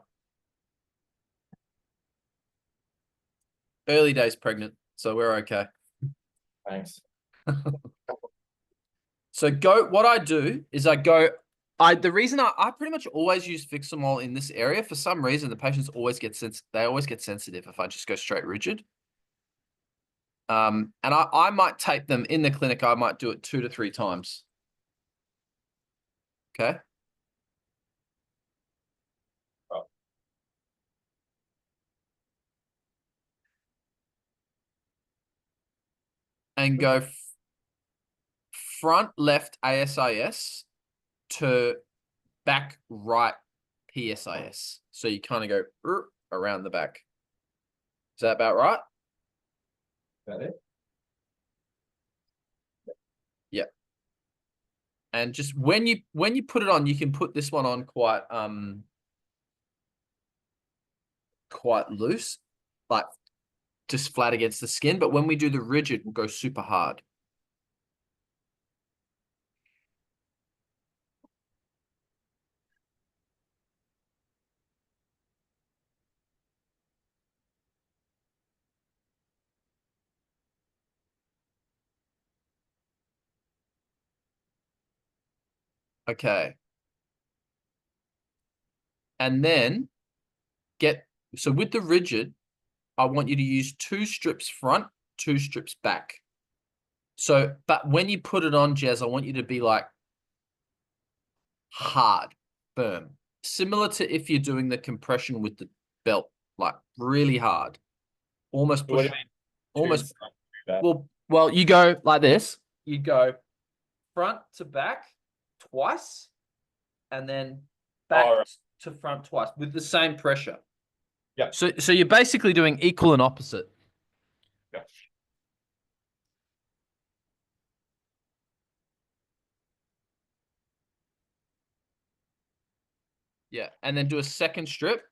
Early days pregnant, so we're okay. Thanks. So what I do is the reason I pretty much always use Fixamol in this area, for some reason, the patients always get sensitive if I just go straight rigid. And I might tape them in the clinic. I might do it 2 to 3 times. Okay. and go front left ASIS to back right PSIS. So you kind of go around the back. Is that about right? That it? Yeah. And just when you put it on, you can put this one on quite loose, like just flat against the skin. But when we do the rigid, we'll go super hard. Okay. And then so with the rigid, I want you to use 2 strips front, 2 strips back. So, but when you put it on, Jez, I want you to be like hard, firm. Similar to if you're doing the compression with the belt, like really hard. Almost What do push, you mean? almost, That. well, you go like this. You go front to back twice, and then back All right. to front twice with the same pressure. Yeah. So you're basically doing equal and opposite. Yeah. Yeah, and then do a second strip.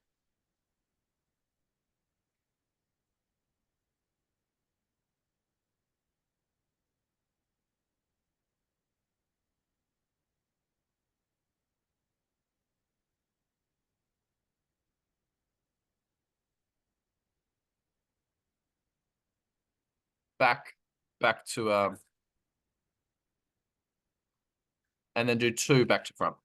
Back to and then do 2 back to front.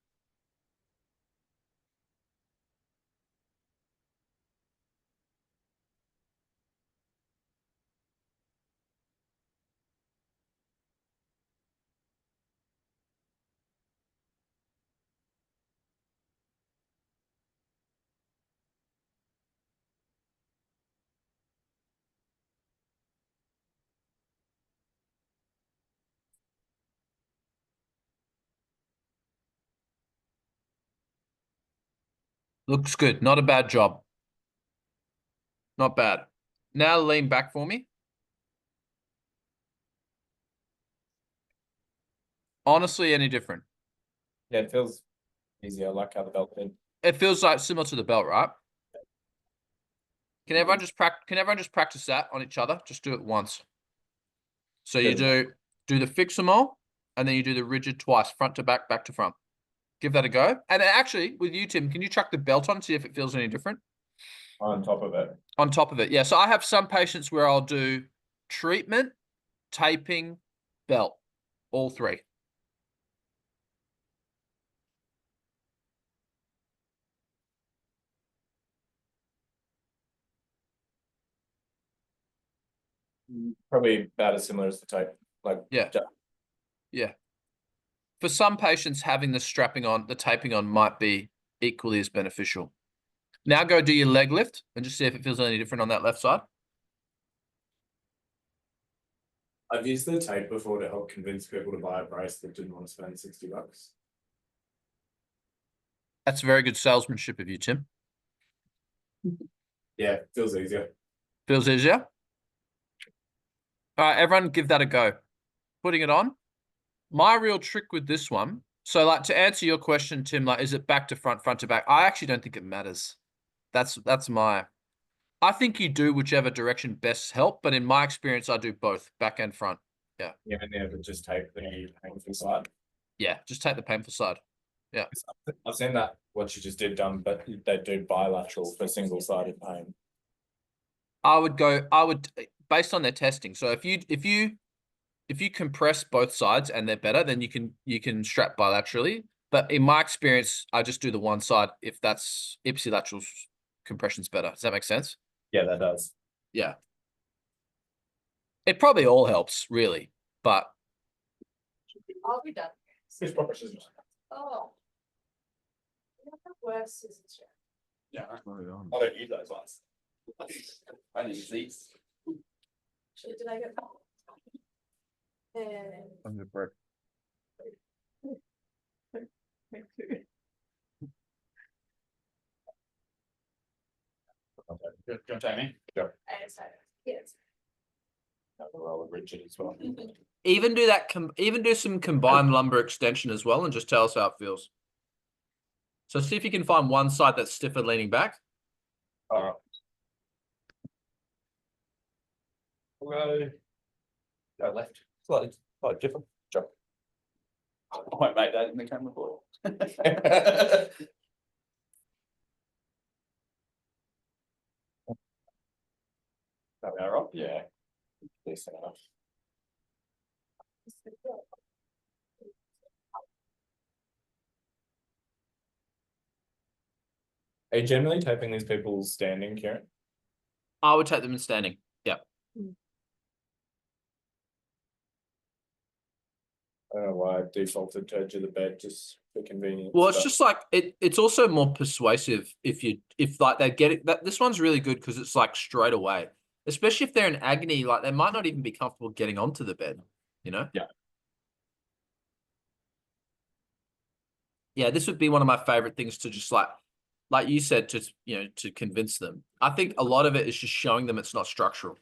Looks good. Not a bad job. Not bad. Now lean back for me. Honestly, any different? Yeah, it feels easier. I like how the belt did. It feels like similar to the belt, right? Can everyone just practice that on each other? Just do it once. So you do the fix-em-all, and then you do the rigid twice, front to back to front. Give that a go. And actually, with you, Tim, can you chuck the belt on, see if it feels any different? On top of it. On top of it, yeah. So I have some patients where I'll do treatment, taping, belt, all 3. Probably about as similar as the tape. Like Yeah. Yeah. For some patients, having the taping on might be equally as beneficial. Now go do your leg lift and just see if it feels any different on that left side. I've used the tape before to help convince people to buy a brace that didn't want to spend $60. That's very good salesmanship of you, Tim. Yeah, feels easier. Feels easier. All right, everyone give that a go. Putting it on. My real trick with this one, so like to answer your question, Tim, like is it back to front, front to back? I actually don't think it matters. That's I think you do whichever direction best help, but in my experience, I do both, back and front. Yeah, and then it just tape the painful side. Yeah, just take the painful side. Yeah. I've seen that what you just did done, but they do bilateral for single-sided pain. I would based on their testing. So if you compress both sides and they're better, then you can strap bilaterally. But in my experience, I just do the one side if that's ipsilateral compression's better. Does that make sense? Yeah, that does. Yeah. It probably all helps, really, but I'll be done. It's proper scissors. Oh. You don't have worse scissors yet. Yeah, I don't use those ones. I need these. Did I get? And I'm gonna break. Good, good timing. I decided, yes. Roll rigid as well. Even do that. Even do some combined lumber extension as well, and just tell us how it feels. So see if you can find one side that's stiffer leaning back. Alright. We'll go left. Slightly different. Sure. I won't make that in the camera board. That we are up? Yeah. Decent enough. Are you generally taping these people standing, Kieran? I would take them in standing. Yeah. I don't know why I defaulted to edge of the bed just for convenience. Well, it's but- just like it's also more persuasive if like they get it. That this one's really good because it's like straight away, especially if they're in agony. Like they might not even be comfortable getting onto the bed. You know. Yeah. Yeah, this would be one of my favorite things to just like you said, to convince them. I think a lot of it is just showing them it's not structural.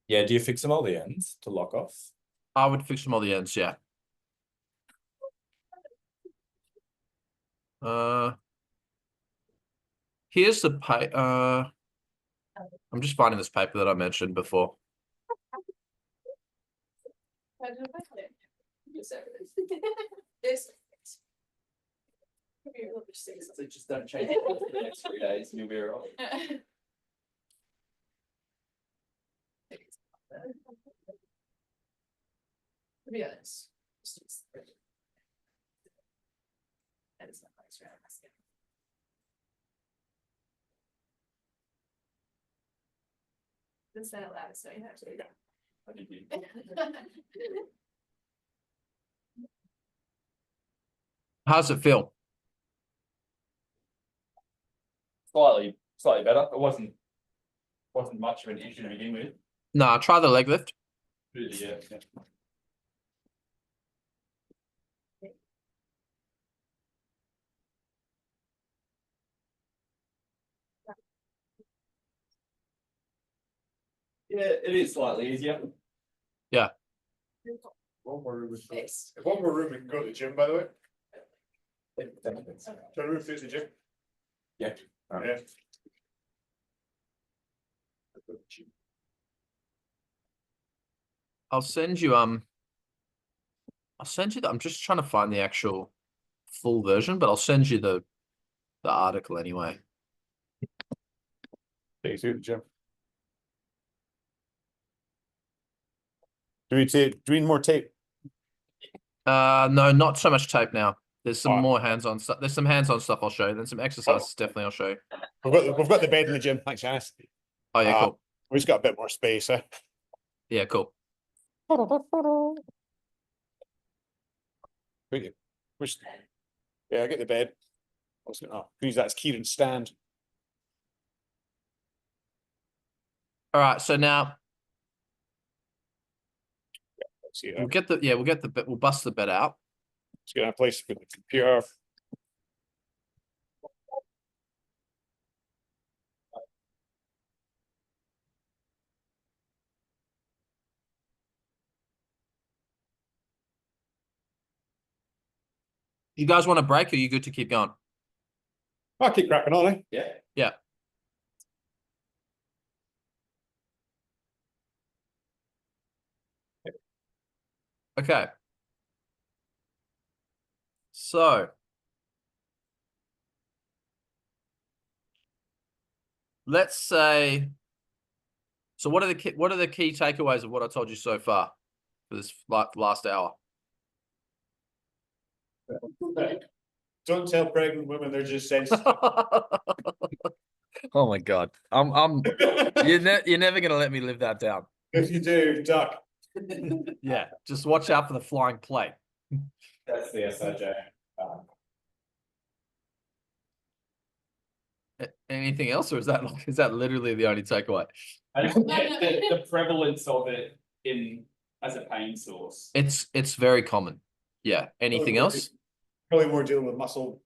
Yeah, do you fix them all the ends to lock off? I would fix them all the ends. Yeah. Here's the paper. I'm just finding this paper that I mentioned before. I don't know if I did. Yes, everything. This. Maybe a little bit six. So just don't change it for the next 3 days and you'll be all right. To be honest. That is not nice, right? This that loud, so you have to. What did you? How's it feel? Slightly better. It wasn't much of an issue to begin with. Nah, try the leg lift. Really, yeah. Yeah, it is slightly easier. One more room. Yes. One more room, we can go to the gym, by the way. Definitely. Do you want to move to the gym? Yeah. Yeah. I'll send you I'm just trying to find the actual full version, but I'll send you the article anyway. Take you to the gym. Do we need more tape? No, not so much tape now. There's some Alright. more hands-on stuff. There's some hands-on stuff I'll show you. Then some exercises definitely I'll show you. We've got the bed in the gym. Thanks, Janice. Oh yeah, cool. We've just got a bit more space, eh? Yeah, cool. Which, yeah, I get the bed. I was gonna use that as Kieran's stand. All right, so now Let's see, we'll get the bed. We'll bust the bed out. let's get a place with the computer. You guys want a break? Or are you good to keep going? I'll keep cracking on, eh? Yeah. Yeah. Okay. So let's say. So what are the key takeaways of what I told you so far for this last hour? Don't tell pregnant women they're just sensitive. Oh my god, you're never gonna let me live that down. If you do, duck. Yeah, just watch out for the flying plate. That's the SIJ. Anything else, or is that literally the only takeaway? I don't get the prevalence of it as a pain source. It's very common. Yeah. Anything else? Probably more dealing with muscle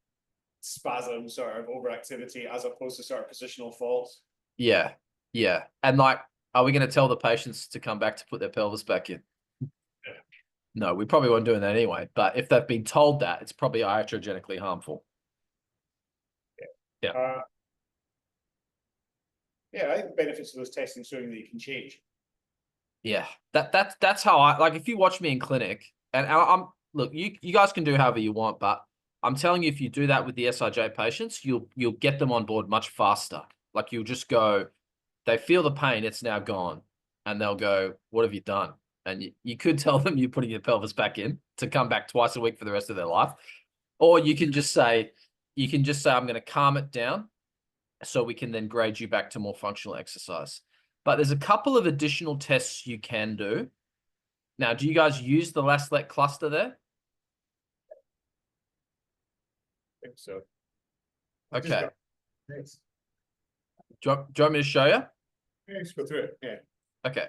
spasm, sort of overactivity, as opposed to sort of positional faults. Yeah. Yeah. And like, are we going to tell the patients to come back to put their pelvis back in? No, we probably weren't doing that anyway. But if they've been told that, it's probably iatrogenically harmful. Yeah, I think the benefits of those tests and showing that you can change. Yeah, that's how I like. If you watch me in clinic, and I'm look, you guys can do however you want, but I'm telling you, if you do that with the SIJ patients, you'll get them on board much faster. Like you'll just go, they feel the pain, it's now gone, and they'll go, "What have you done?" And you could tell them you're putting your pelvis back in to come back twice a week for the rest of their life, or you can just say, I'm going to calm it down, so we can then grade you back to more functional exercise. But there's a couple of additional tests you can do. Now, do you guys use the Laslet cluster there? I think so. Okay. Thanks. Do you want me to show you? Yeah, just go through it. Yeah. Okay.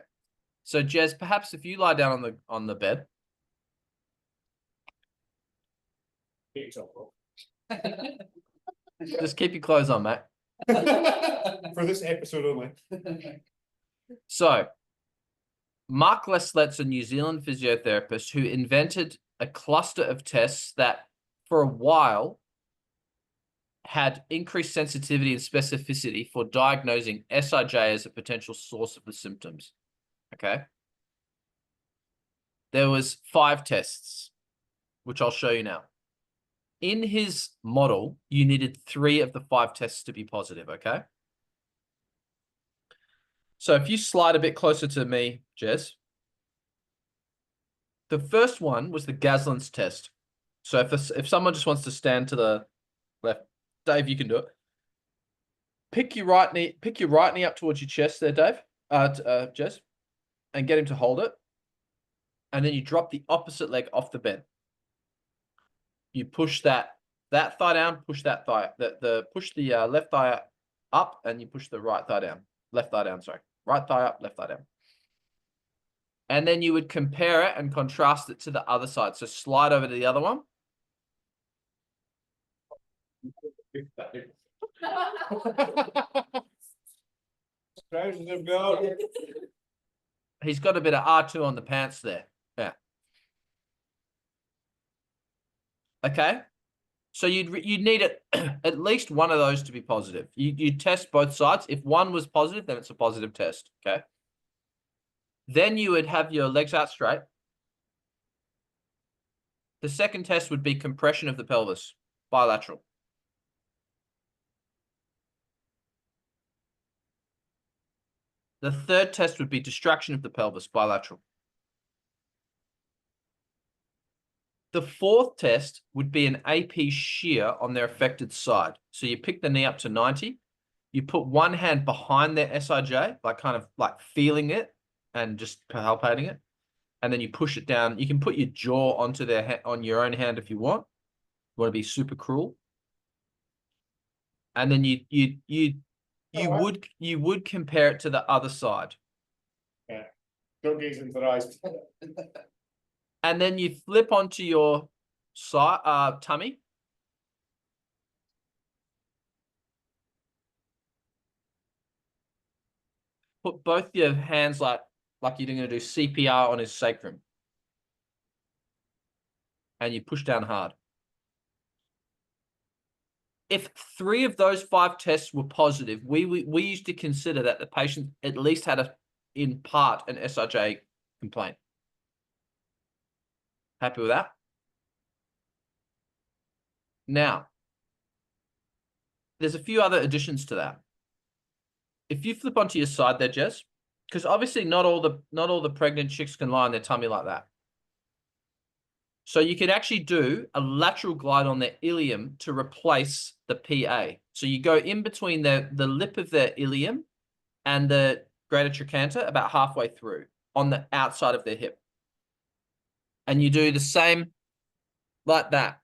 So, Jez, perhaps if you lie down on the bed. Get yourself off. Just keep your clothes on, mate. For this episode only. So, Mark Laslet's a New Zealand physiotherapist who invented a cluster of tests that, for a while, had increased sensitivity and specificity for diagnosing SIJ as a potential source of the symptoms. Okay. There was 5 tests, which I'll show you now. In his model, you needed 3 of the 5 tests to be positive, okay? So if you slide a bit closer to me, Jez. The first one was the Gaslin's test. So if someone just wants to stand to the left, Dave, you can do it. Pick your right knee up towards your chest there, Dave, Jez, and get him to hold it. And then you drop the opposite leg off the bed. You push that thigh down, push that thigh, push the left thigh up, and you push the right thigh down. Left thigh down, sorry. Right thigh up, left thigh down. And then you would compare it and contrast it to the other side. So slide over to the other one. Trousers have gone. He's got a bit of R2 on the pants there. Yeah. Okay. So you'd need it at least one of those to be positive. You test both sides. If one was positive, then it's a positive test. Okay. Then you would have your legs out straight. The second test would be compression of the pelvis, bilateral. The third test would be distraction of the pelvis, bilateral. The fourth test would be an AP shear on their affected side. So you pick the knee up to 90. You put one hand behind their SIJ, kind of feeling it and just palpating it. And then you push it down. You can put your jaw onto on your own hand if you want. You want to be super cruel. And then you would compare it to the other side. Yeah. Don't gaze into their eyes. And then you flip onto your side, tummy. Put both your hands like you're going to do CPR on his sacrum. And you push down hard. If 3 of those 5 tests were positive, we used to consider that the patient at least had in part an SIJ complaint. Happy with that? Now, there's a few other additions to that. If you flip onto your side there, Jess, because obviously not all the pregnant chicks can lie on their tummy like that. So you can actually do a lateral glide on their ilium to replace the PA. So you go in between the lip of their ilium and the greater trochanter about halfway through on the outside of their hip. and you do the same like that.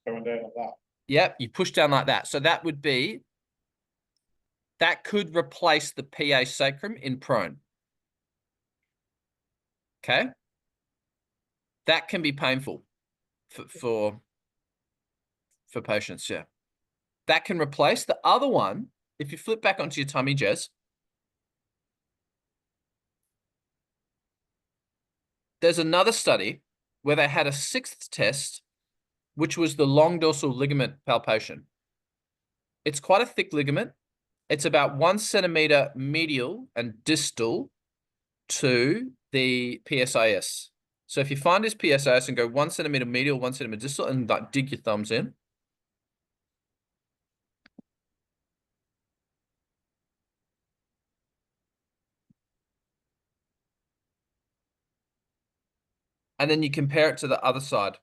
Going down like that. Yep, you push down like that. So that would be, that could replace the PA sacrum in prone. Okay. That can be painful for patients, yeah. That can replace the other one. If you flip back onto your tummy, Jez, there's another study where they had a sixth test, which was the long dorsal ligament palpation. It's quite a thick ligament. It's about 1 centimeter medial and distal to the PSIS. So if you find his PSIS and go 1 centimeter medial, 1 centimeter distal, and like dig your thumbs in. And then you compare it to the other side.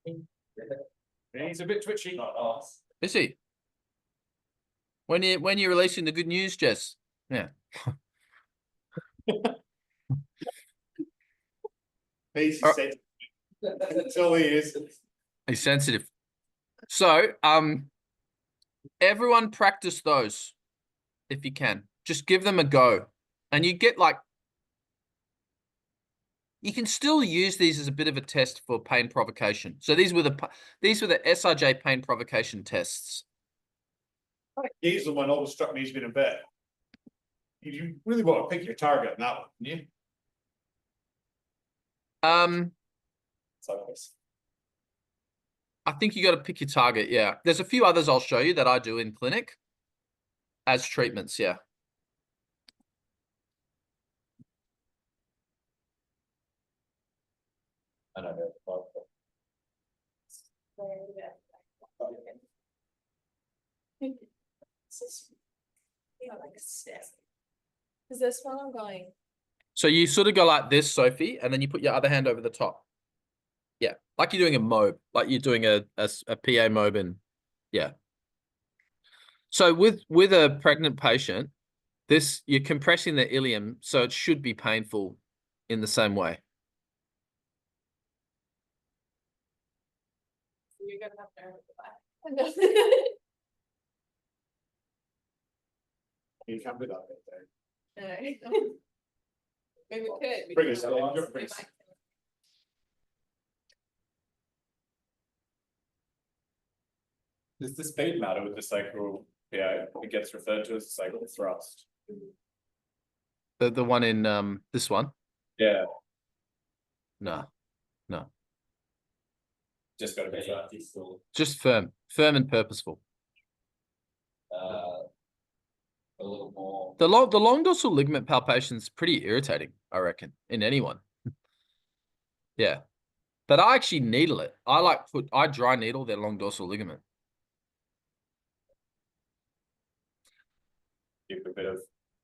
He's a bit twitchy. Not us. Is he? When you're releasing the good news, Jess? Yeah. He's said. That's all he is. He's sensitive. So, everyone practice those if you can. Just give them a go. And you get like, you can still use these as a bit of a test for pain provocation. So these were the SIJ pain provocation tests. He's the one always struck me as being a bit. You really want to pick your target in that one, yeah? Sideways. I think you got to pick your target. Yeah. There's a few others I'll show you that I do in clinic as treatments. Yeah. I know that. Is this one I'm going? So you sort of go like this, Sophie, and then you put your other hand over the top. Yeah. Like you're doing a mob, like you're doing a PA mob. And yeah. So with a pregnant patient, you're compressing the ilium, so it should be painful in the same way. You're gonna have nerve at the back. You can't do that bit there. No. Maybe we could. Bring us in, We you're bring us might. Does the speed matter with the sacral? Yeah, it gets referred to as sacral thrust. The one in this one? Yeah, No. just got to be still. Just firm and purposeful. A little more. The long dorsal ligament palpation is pretty irritating, I reckon, in anyone. Yeah. But I actually needle it. I dry needle their long dorsal ligament. Give a bit of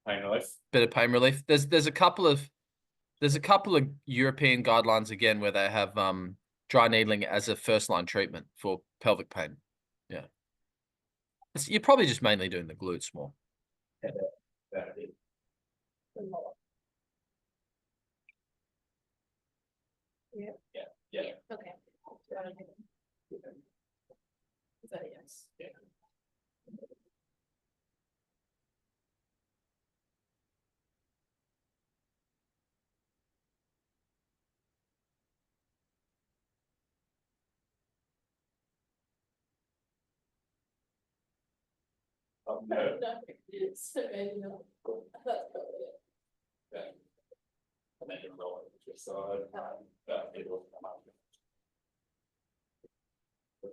pain relief. Bit of pain relief. There's a couple of European guidelines again where they have dry needling as a first line treatment for pelvic pain. Yeah. You're probably just mainly doing the glutes more. Yeah. Okay. Is that a yes? Yeah. No. No, it's maybe not. That's probably it. Yeah. And then you roll it to your side. It will come out. Do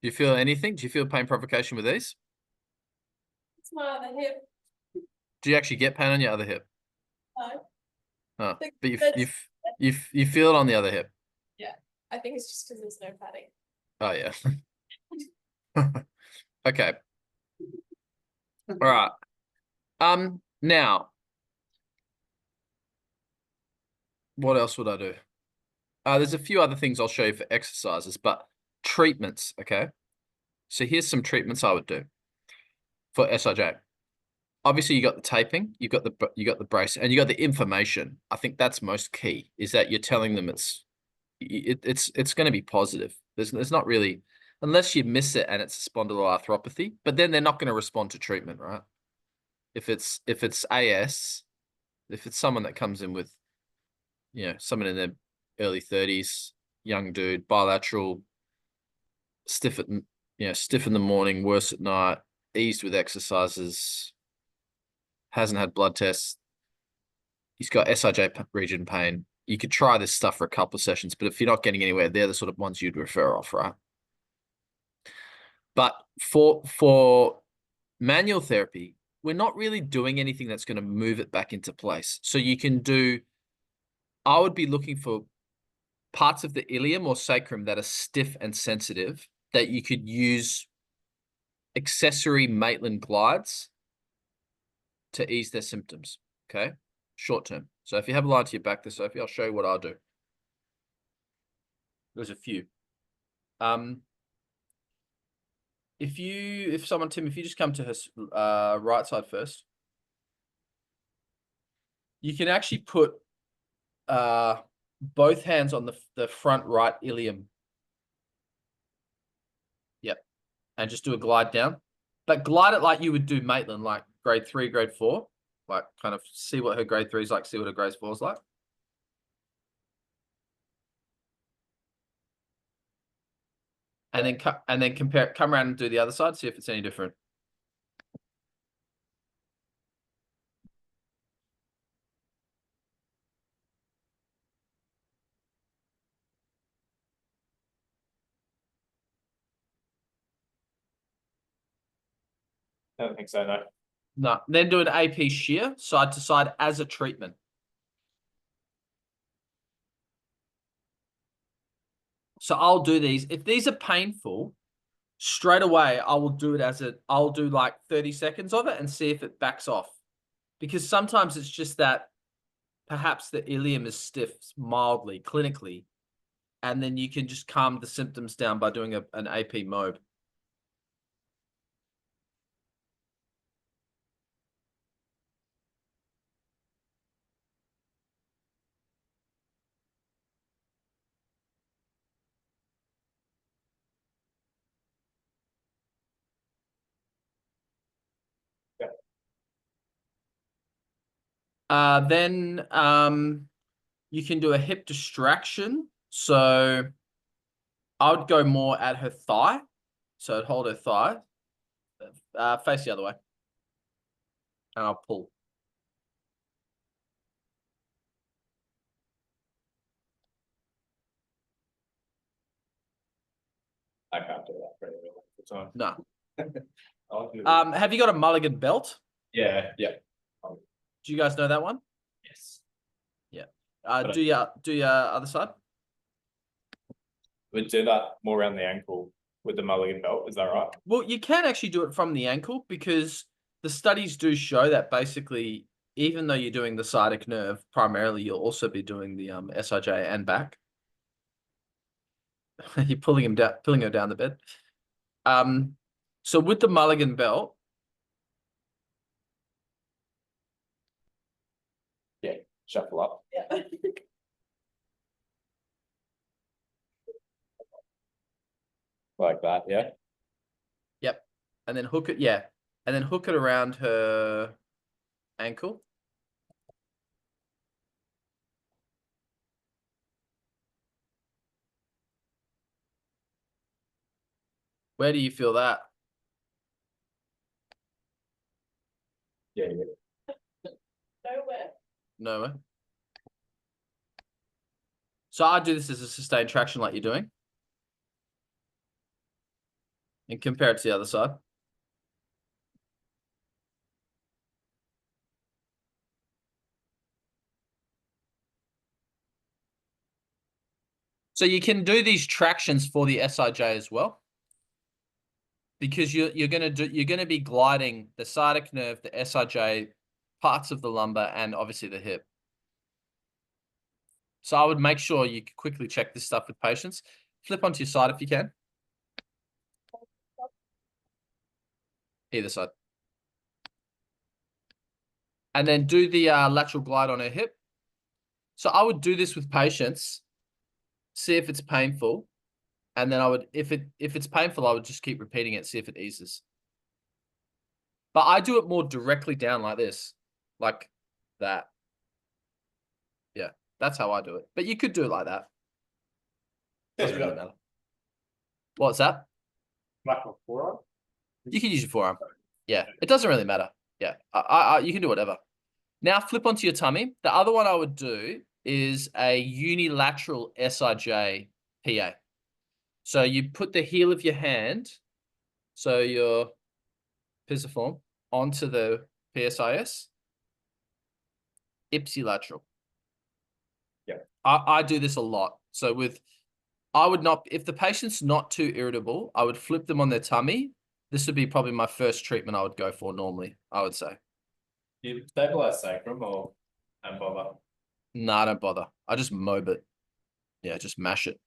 you feel anything? Do you feel pain provocation with these? It's my other hip. Do you actually get pain on your other hip? No. Oh, Like, but that's- you feel it on the other hip. I think it's just because there's no padding. Oh yeah. Okay. All right. Now, what else would I do? There's a few other things I'll show you for exercises, but treatments, okay? So here's some treatments I would do. for SIJ. Obviously, you got the taping, you got the brace, and you got the information. I think that's most key, is that you're telling them it's going to be positive. There's not really, unless you miss it and it's a spondyloarthropathy, but then they're not going to respond to treatment, right? If it's AS, if it's someone that comes in with, someone in their early 30s, young dude, bilateral, stiff in the morning, worse at night, eased with exercises, hasn't had blood tests, he's got SIJ region pain. You could try this stuff for a couple of sessions, but if you're not getting anywhere, they're the sort of ones you'd refer off, right? But for manual therapy, we're not really doing anything that's going to move it back into place. So you can do, I would be looking for parts of the ilium or sacrum that are stiff and sensitive that you could use accessory Maitland glides to ease their symptoms, okay? Short term. So if you have a line to your back there, Sophie, I'll show you what I'll do. There's a few. If you just come to her right side first, you can actually put both hands on the front right ilium. Yep. And just do a glide down. But glide it like you would do Maitland, like grade 3, grade 4. Like kind of see what her grade 3 is like, see what her grade 4 is like. And then compare, come around and do the other side, see if it's any different. I don't think so, no. No, then do an AP shear side to side as a treatment. So I'll do these. If these are painful, straight away, I will do it I'll do like 30 seconds of it and see if it backs off. Because sometimes it's just that perhaps the ilium is stiff mildly, clinically, and then you can just calm the symptoms down by doing an AP mob. Then you can do a hip distraction. So I would go more at her thigh. So I'd hold her thigh, face the other way, and I'll pull. I can't do that for any length of time. No. I'll do Have you got a mulligan belt? yeah. Do you guys know that one? Yes. Do your other side. We'd do that more around the ankle with the mulligan belt, is that right? Well, you can actually do it from the ankle because the studies do show that basically, even though you're doing the sciatic nerve primarily, you'll also be doing the SIJ and back. You're pulling her down the bed. So with the mulligan belt, Shuffle up. Yeah. Like that, yeah. yep, and then hook it, and then hook it around her ankle. Where do you feel that? Yeah. Nowhere. Nowhere. So I do this as a sustained traction like you're doing. And compare it to the other side. So you can do these tractions for the SIJ as well. Because you're gonna be gliding the sciatic nerve, the SIJ, parts of the lumbar, and obviously the hip. So I would make sure you quickly check this stuff with patients. Flip onto your side if you can. Either side. and then do the lateral glide on her hip. So I would do this with patients, see if it's painful, and then I would, if it's painful, I would just keep repeating it, see if it eases. But I do it more directly down like this, like that. Yeah, that's how I do it. But you could do it like that. Doesn't really matter. What's that? Back on forearm. You can use your forearm. Yeah, it doesn't really matter. Yeah, you can do whatever. Now flip onto your tummy. The other one I would do is a unilateral SIJ PA. So you put the heel of your hand, so your pisiform, onto the PSIS. Ipsilateral. Yeah. I do this a lot. So I would not, if the patient's not too irritable, I would flip them on their tummy. This would be probably my first treatment I would go for normally, I would say. You stabilize sacrum or and bother? No, I don't bother. I just mob it. Yeah, just mash it,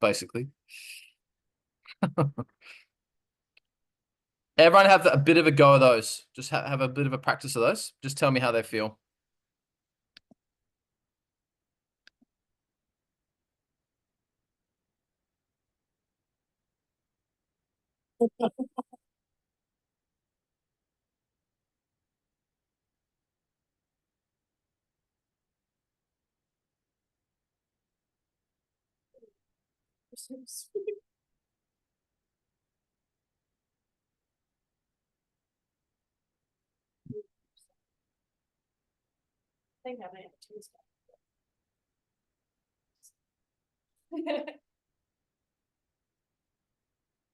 basically. Everyone have a bit of a go of those. Just have a bit of a practice of those. Just tell me how they feel. I think I might have two stuff.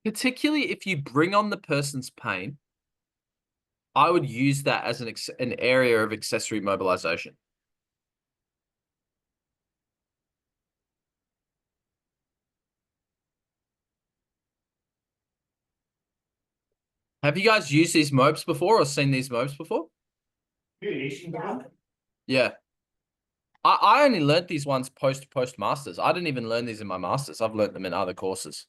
Particularly if you bring on the person's pain, I would use that as an area of accessory mobilization. Have you guys used these mobs before or seen these mobs before? Yeah. I only learnt these ones post masters. I didn't even learn these in my masters. I've learnt them in other courses.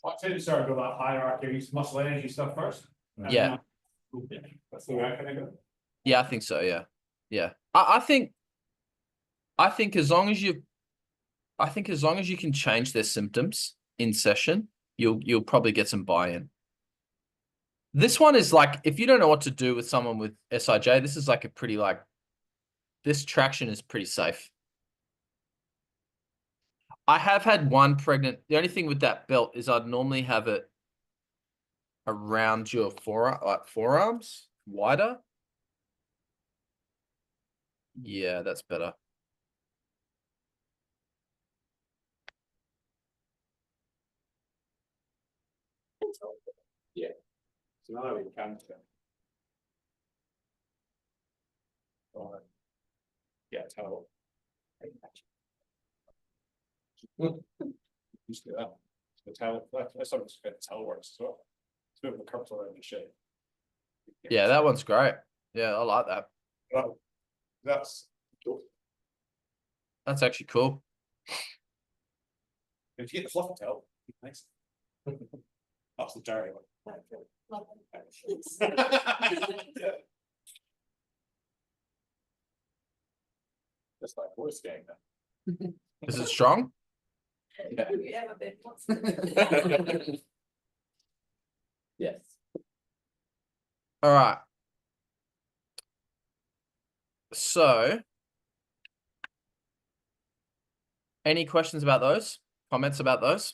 I tend to start with that hierarchy, use muscle energy stuff first. Yeah. That's the way I kind of go. Yeah, I think so. Yeah. Yeah. I think as long as you can change their symptoms in session, you'll probably get some buy-in. This one is like, if you don't know what to do with someone with SIJ, this is like a pretty this traction is pretty safe. I have had one pregnant. The only thing with that belt is I'd normally have it around your forearms, wider. Yeah, that's better. So now we can. Yeah, towel. Used to that. The towel, that's something that towel works as well. It's a bit of a curl around the shape. Yeah, that one's great. Yeah, I like that. Well, that's cool. That's actually cool. If you get the fluffy towel, nice. That's the dirty one. Yeah. Just like voice game then. Is it strong? Yeah. You have a bit. Yes. All right. So, any questions about those? Comments about those?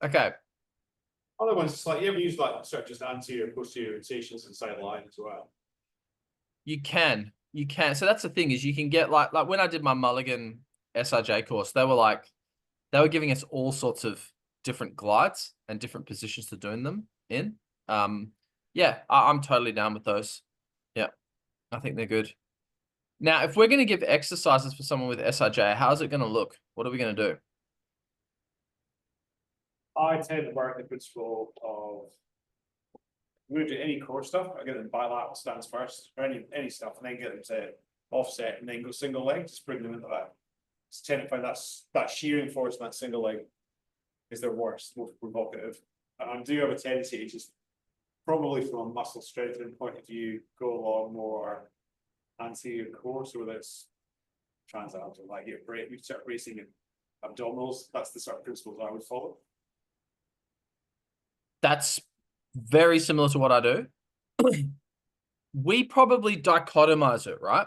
Okay. Other ones, it's like you ever use like sort of just anterior, posterior rotations inside the line as well. You can. So that's the thing, is you can get like when I did my Mulligan SIJ course, they were giving us all sorts of different glides and different positions to doing them in. Yeah, I'm totally down with those. Yeah, I think they're good. Now, if we're going to give exercises for someone with SIJ, how's it going to look? What are we going to do? I tend to work the principle of we're going to do any core stuff. I get them bilateral stance first, or any stuff, and then get them to offset and then go single leg, just bring them into that. It's tend to find that shearing force in that single leg is their worst, most provocative. And I do have a tendency to just, probably from a muscle strengthening point of view, go along more anterior core, so whether it's transabdominal, like you start bracing abdominals, that's the sort of principles I would follow. That's very similar to what I do. We probably dichotomize it, right?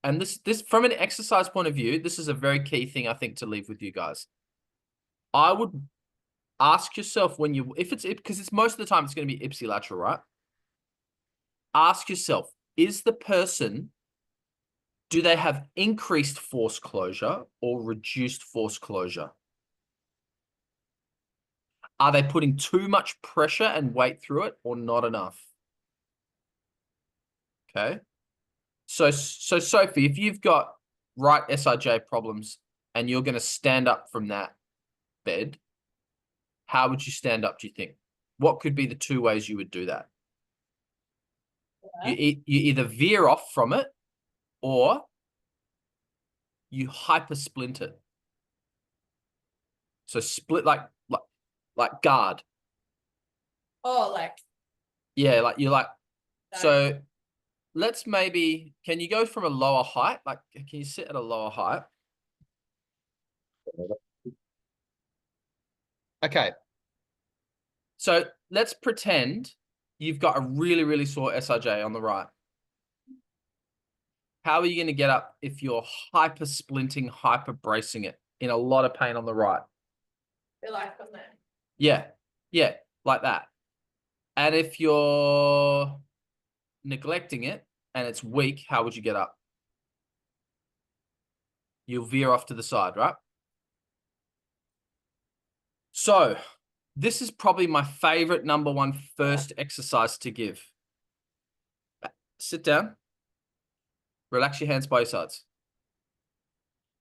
And this from an exercise point of view, this is a very key thing I think to leave with you guys. I would ask yourself when you, because it's most of the time it's going to be ipsilateral, right? Ask yourself, is the person, do they have increased force closure or reduced force closure? Are they putting too much pressure and weight through it or not enough? Okay. So Sophie, if you've got right SIJ problems and you're going to stand up from that bed, how would you stand up, do you think? What could be the two ways you would do that? Yeah. You either veer off from it or you hyper splint it. So split like guard. Oh, like, Yeah, like you're like, no. so let's maybe, can you go from a lower height? Like, can you sit at a lower height? Okay. So let's pretend you've got a really, really sore SIJ on the right. How are you going to get up if you're hyper splinting, hyper bracing it in a lot of pain on the right? feel like on there. Yeah. Yeah. Like that. And if you're neglecting it and it's weak, how would you get up? You'll veer off to the side, right? So this is probably my favorite number one first exercise to give. Sit down. Relax your hands by your sides.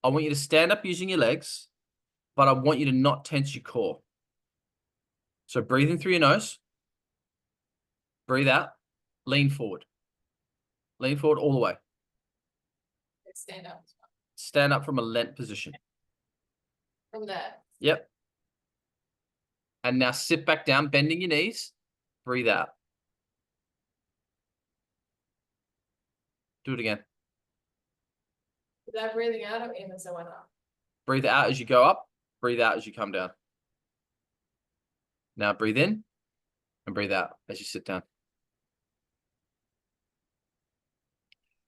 I want you to stand up using your legs, but I want you to not tense your core. So breathe in through your nose. Breathe out. Lean forward. Lean forward all the way. Stand up Stand up from a lent position. from there. Yep. And now sit back down, bending your knees. Breathe out. Do it again. Is that breathing out or in as I went up? Breathe out as you go up. Breathe out as you come down. Now breathe in and breathe out as you sit down.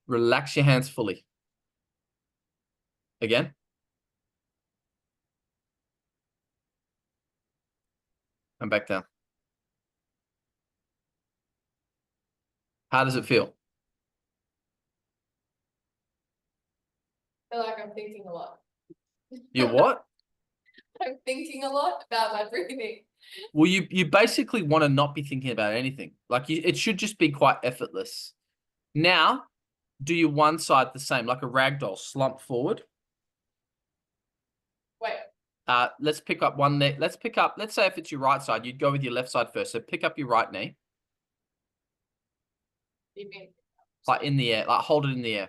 Relax your hands fully. Again. And back down. How does it feel? I feel like I'm thinking a lot. You're what? I'm thinking a lot about my breathing. Well, you basically want to not be thinking about anything. Like it should just be quite effortless. Now, do your one side the same, like a ragdoll, slump forward. Wait, Let's pick up one knee. Let's say if it's your right side, you'd go with your left side first. So pick up your right knee. you mean Like in the air, like hold it in the air.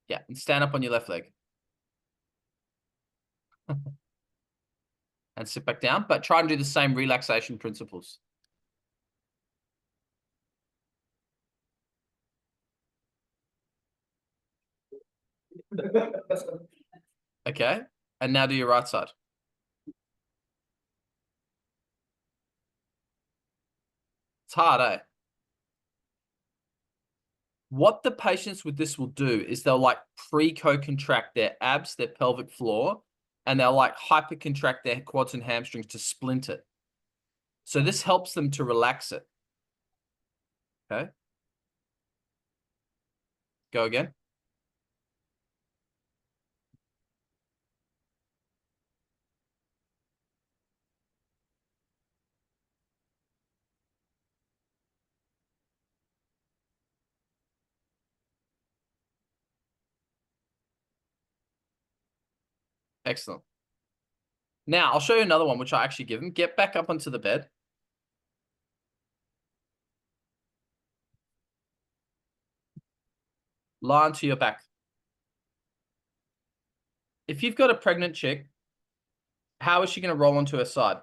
Yeah, and stand up on your left leg. And sit back down, but try and do the same relaxation principles. Okay, and now do your right side. It's hard, eh? What the patients with this will do is they'll like pre-co-contract their abs, their pelvic floor, and they'll like hyper-contract their quads and hamstrings to splint it. So this helps them to relax it. Okay. Go again. Excellent. Now, I'll show you another one, which I actually give them. Get back up onto the bed. Lie onto your back. If you've got a pregnant chick, how is she going to roll onto her side?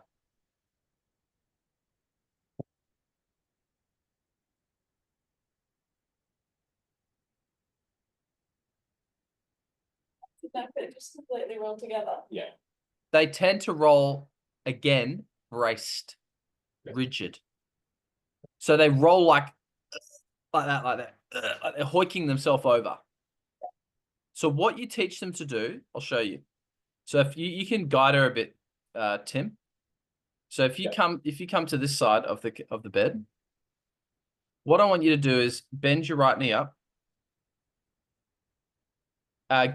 No, but just completely roll together. Yeah. They tend to roll again, braced, Yeah. rigid. So they roll like that, like they're hoiking themselves over. So what you teach them to do, I'll show you. So if you can guide her a bit, Tim. So if you come to this side of the bed, what I want you to do is bend your right knee up.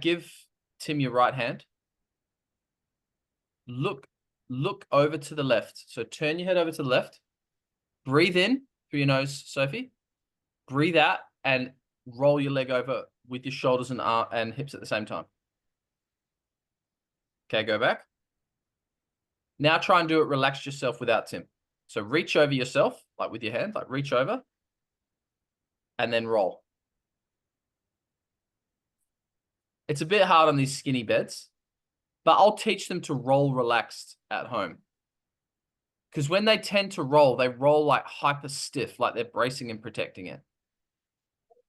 Give Tim your right hand. Look over to the left. So turn your head over to the left. Breathe in through your nose, Sophie. Breathe out and roll your leg over with your shoulders and hips at the same time. Okay, go back. Now try and do it relaxed yourself without Tim. So reach over yourself, like with your hand, like reach over. And then roll. It's a bit hard on these skinny beds, but I'll teach them to roll relaxed at home. Because when they tend to roll, they roll like hyper stiff, like they're bracing and protecting it.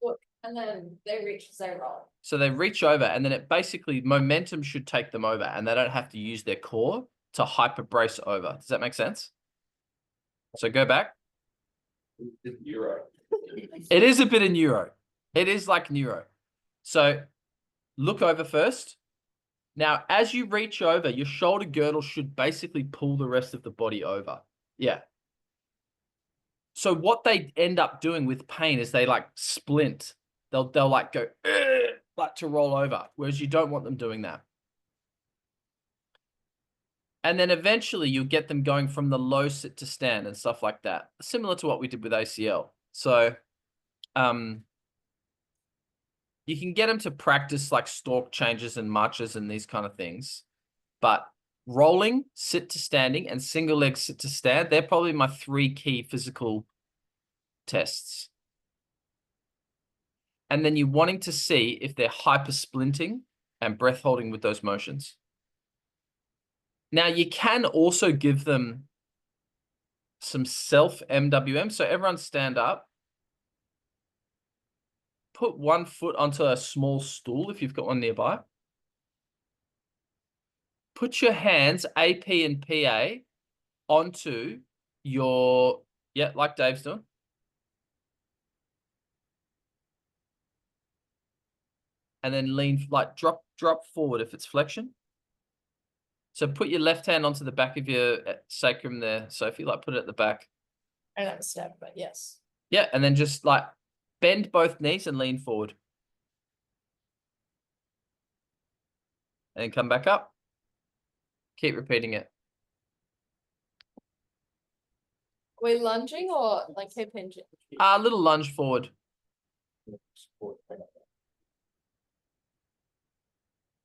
Look, and then they reach as they roll. So they reach over and then it basically, momentum should take them over and they don't have to use their core to hyper brace over. Does that make sense? So go back. Euro. It is a bit of neuro. It is like neuro. So look over first. Now, as you reach over, your shoulder girdle should basically pull the rest of the body over. Yeah. So what they end up doing with pain is they like splint. They'll like go like to roll over, whereas you don't want them doing that. And then eventually you'll get them going from the low sit to stand and stuff like that, similar to what we did with ACL. So you can get them to practice like stalk changes and marches and these kind of things. But rolling, sit to standing, and single leg sit to stand, they're probably my 3 key physical tests. And then you're wanting to see if they're hyper splinting and breath holding with those motions. Now, you can also give them some self MWM. So everyone stand up. Put one foot onto a small stool if you've got one nearby. Put your hands, AP and PA, onto your, like Dave's doing. And then lean, like drop forward if it's flexion. So put your left hand onto the back of your sacrum there, Sophie, like put it at the back. I don't step, but yes. Yeah, and then just like bend both knees and lean forward. And come back up. Keep repeating it. Are we lunging or like hip hinging? A little lunge forward.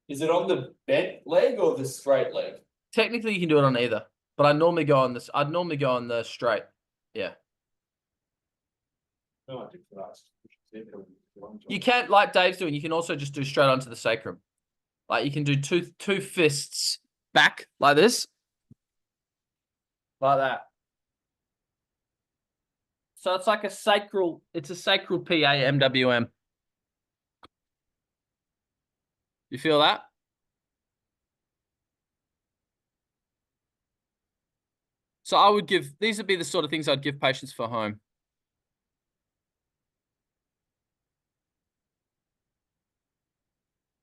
Is it on the bent leg or the straight leg? Technically, you can do it on either, but I normally go on this. I'd normally go on the straight. Yeah. No, I did last. You can't, like Dave's doing, you can also just do straight onto the sacrum. Like you can do two fists back like this. Like that. So it's like a sacral PA MWM. You feel that? So I would give, these would be the sort of things I'd give patients for home.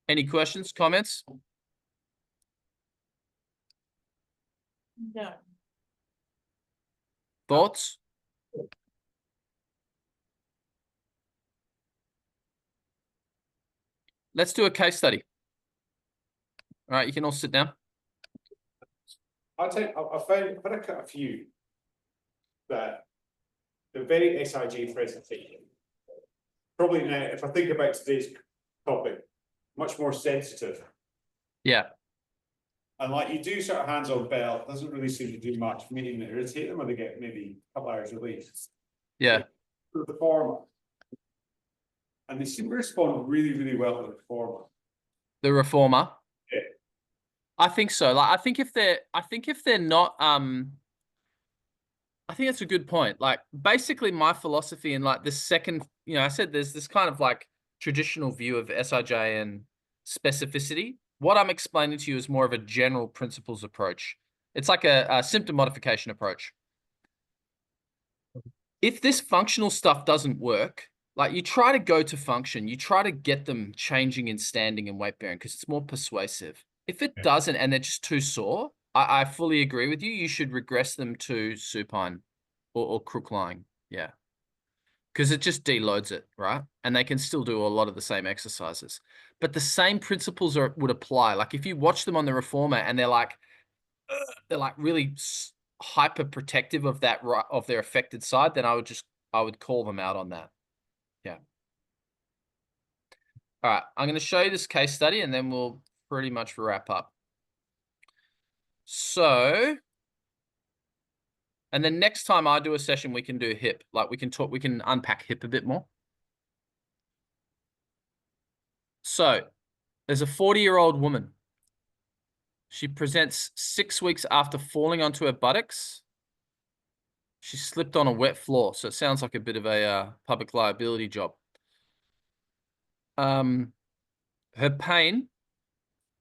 Any questions, comments? No. Thoughts? Let's do a case study. All right, you can all sit down. I'll tell you, I've found quite a few that the very SIJ presentation, probably now, if I think about today's topic, much more sensitive. Yeah. And like you do sort of hands-on belt, doesn't really seem to do much, meaning that irritate them or they get maybe a couple hours release. Yeah. The former. And they seem to respond really, really well to the former. The reformer. Yeah. I think so. Like I think if they're not I think that's a good point. Like basically my philosophy in like this second, I said there's this kind of like traditional view of SIJ and specificity. What I'm explaining to you is more of a general principles approach. It's like a symptom modification approach. If this functional stuff doesn't work, like you try to go to function, you try to get them changing in standing and weight bearing because it's more persuasive. If it doesn't and they're just too sore, I fully agree with you. You should regress them to supine or crook lying. Yeah. Because it just deloads it, right? And they can still do a lot of the same exercises. But the same principles would apply. Like if you watch them on the reformer and they're like really hyper protective of that of their affected side, then I would call them out on that. Yeah. All right, I'm going to show you this case study and then we'll pretty much wrap up. So, and then next time I do a session, we can do hip. Like we can unpack hip a bit more. So, there's a 40-year-old woman. She presents 6 weeks after falling onto her buttocks. She slipped on a wet floor, so it sounds like a bit of a public liability job. Her pain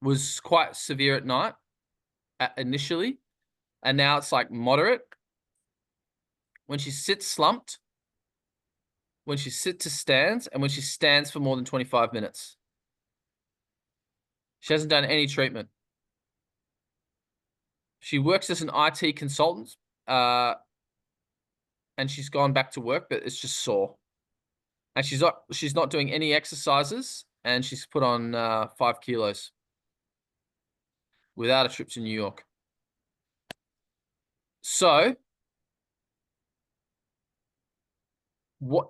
was quite severe at night initially, and now it's like moderate. When she sits slumped, when she sits to stands, and when she stands for more than 25 minutes. She hasn't done any treatment. She works as an IT consultant, and she's gone back to work, but it's just sore. And she's not doing any exercises, and she's put on 5 kilos without a trip to New York. So,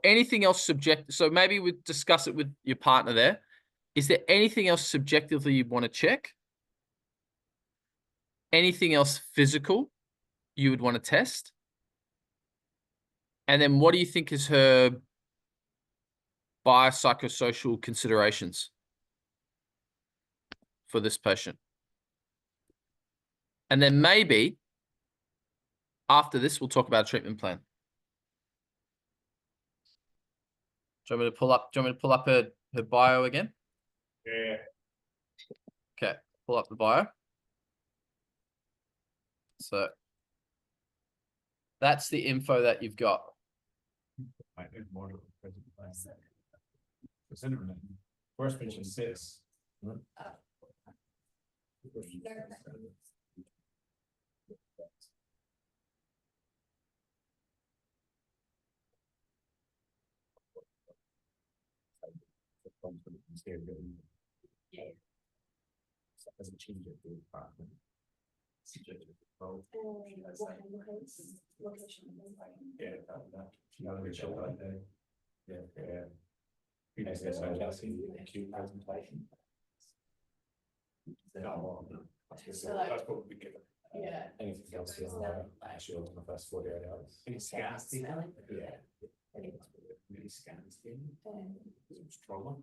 anything else subjective? So maybe we discuss it with your partner there. Is there anything else subjectively you want to check? Anything else physical you would want to test? And then what do you think is her biopsychosocial considerations for this patient? And then maybe after this, we'll talk about a treatment plan. Do you want me to pull up her bio again? Yeah. Okay, pull up the bio. So that's the info that you've got. First mention 6. Doesn't change it to the department. That's what we give it. Yeah. Anything else in actually on the first 48 hours? Any scans? Yeah. Many scans in. It's trauma.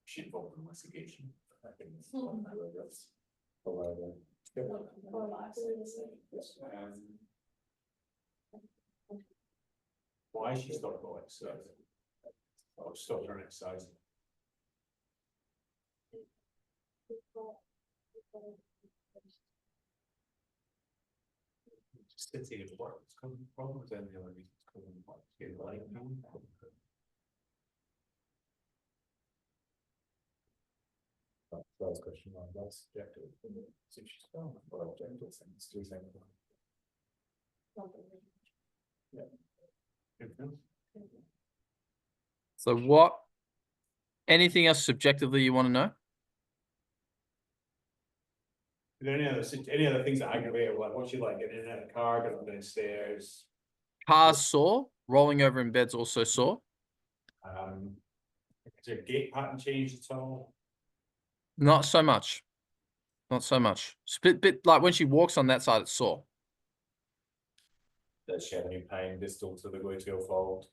She involved in investigation. I think it's below the. Why she stopped going exercise? Oh, stopped her exercise. Just sitting at work, it's causing problems, and the other reason it's causing what? Getting light now. First question, that's subjective. So she's found what objective things to say. So anything else subjectively you want to know? Are there any other things that aggravate her? Like, what's she like getting in and out of the car, getting up downstairs? Cars sore, rolling over in bed's also sore. Is her gait pattern changed at all? Not so much. Not so much. It's a bit like when she walks on that side, it's sore. Does she have any pain distal to the gluteal fold?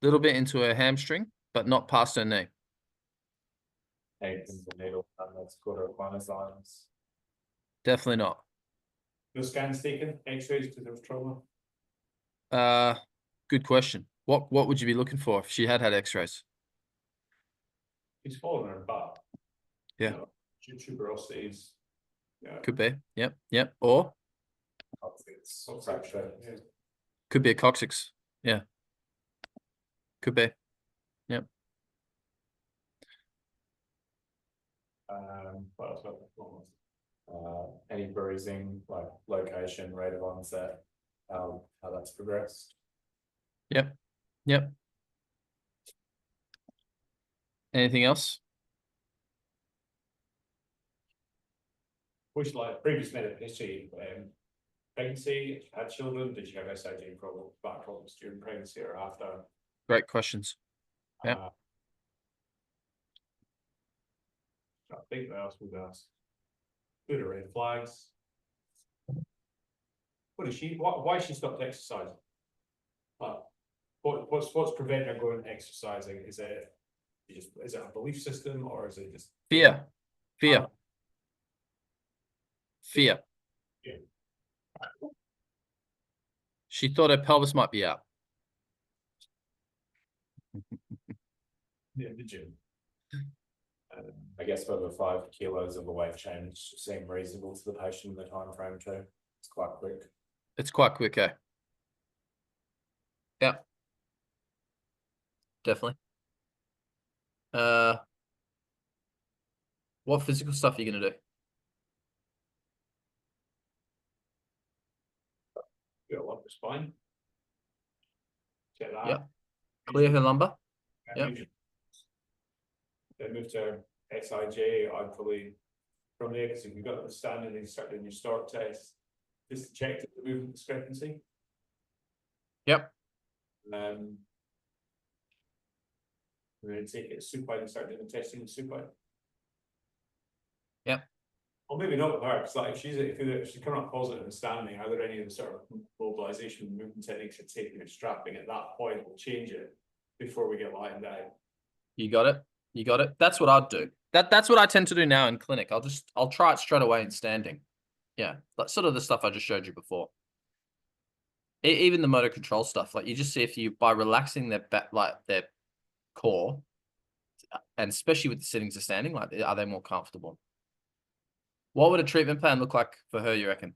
Little bit into her hamstring, but not past her knee. Anything the needle and that's quarter-equine signs? Definitely not. No scans taken, x-rays because there was trauma? Good question. What would you be looking for if she had x-rays? She's fallen on her butt. Yeah. Tuberosities. Yeah. Could be. Yep. Yep. Or It's fracture. could be a coccyx. Yeah. Could be. Yep. What else? Any bruising, like location, rate of onset, how that's progressed. Yep. Yep. Anything else? Which like previous medical history, pregnancy, had children, did you have SIJ problems, back problems during pregnancy or after? Great questions. Yeah. I think what else we've asked. Good red flags. What is she? Why she stopped exercising? What's preventing her going exercising? Is it a belief system or is it just Fear. Fear. Fear. Yeah. She thought her pelvis might be out. yeah, the gym? I guess over 5 kilos of a weight change seemed reasonable to the patient in the time frame too. It's quite quick. It's quite quick, eh? Yeah. Definitely. What physical stuff are you gonna do? Got a lumbar spine. Get that. Yeah. Clear her lumbar. Yeah. Then move to SIJ. I'd probably from there because if you've got the standing and you start doing your start test, just to check the movement discrepancy. Yep. And then take it supine and start doing the testing in supine. Yep. Or maybe not with her, because like if she's coming up positive and standing, are there any of the sort of mobilization movement techniques you're taking or strapping at that point will change it before we get lying down? You got it. You got it. That's what I'd do. That's what I tend to do now in clinic. I'll try it straight away in standing. Yeah. That's sort of the stuff I just showed you before. Even the motor control stuff, like you just see if you by relaxing their back, like their core, and especially with the settings of standing, like are they more comfortable? What would a treatment plan look like for her, you reckon?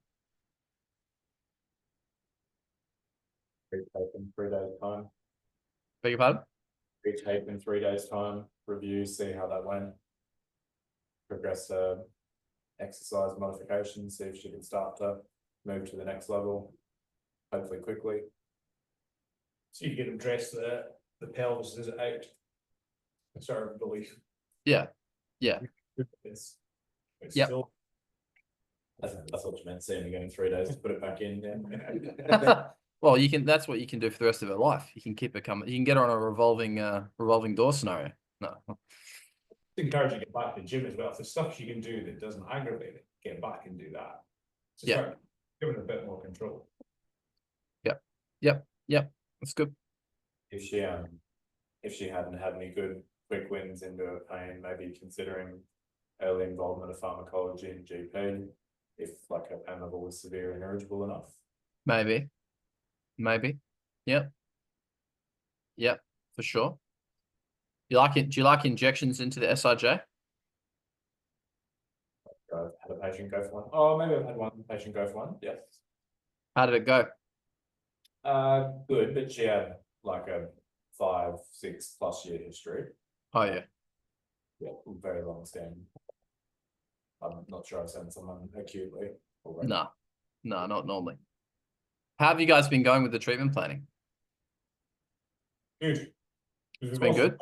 Retake in 3 days time. Beg your pardon? Retake in 3 days time. Review, see how that went. Progress exercise modifications, see if she can start to move to the next level. Hopefully quickly. So you get them dressed the pelvis is out. Sort of belief. Yeah. Yeah. It's Yep. still That's what you meant, seeing again in 3 days to put it back in. Yeah. Well, you can. That's what you can do for the rest of her life. You can keep her coming. You can get her on a revolving door scenario. No. encourage you to get back to the gym as well. If there's stuff you can do that doesn't aggravate it, get back and do that. So Yeah. start giving it a bit more control. Yep. That's good. If she hadn't had any good quick wins into her pain, maybe considering early involvement of pharmacology and GP, if like her pain level was severe and irritable enough. Maybe. Yep. For sure. You like it? Do you like injections into the SIJ? I've had a patient go for one. Oh, maybe I've had one patient go for one. Yes. How did it go? Good, but she had like a 5-6+ year history. Oh yeah. Yeah, very long standing. I'm not sure I've seen someone acutely. Already. No, not normally. How have you guys been going with the treatment planning? Good. It's been good.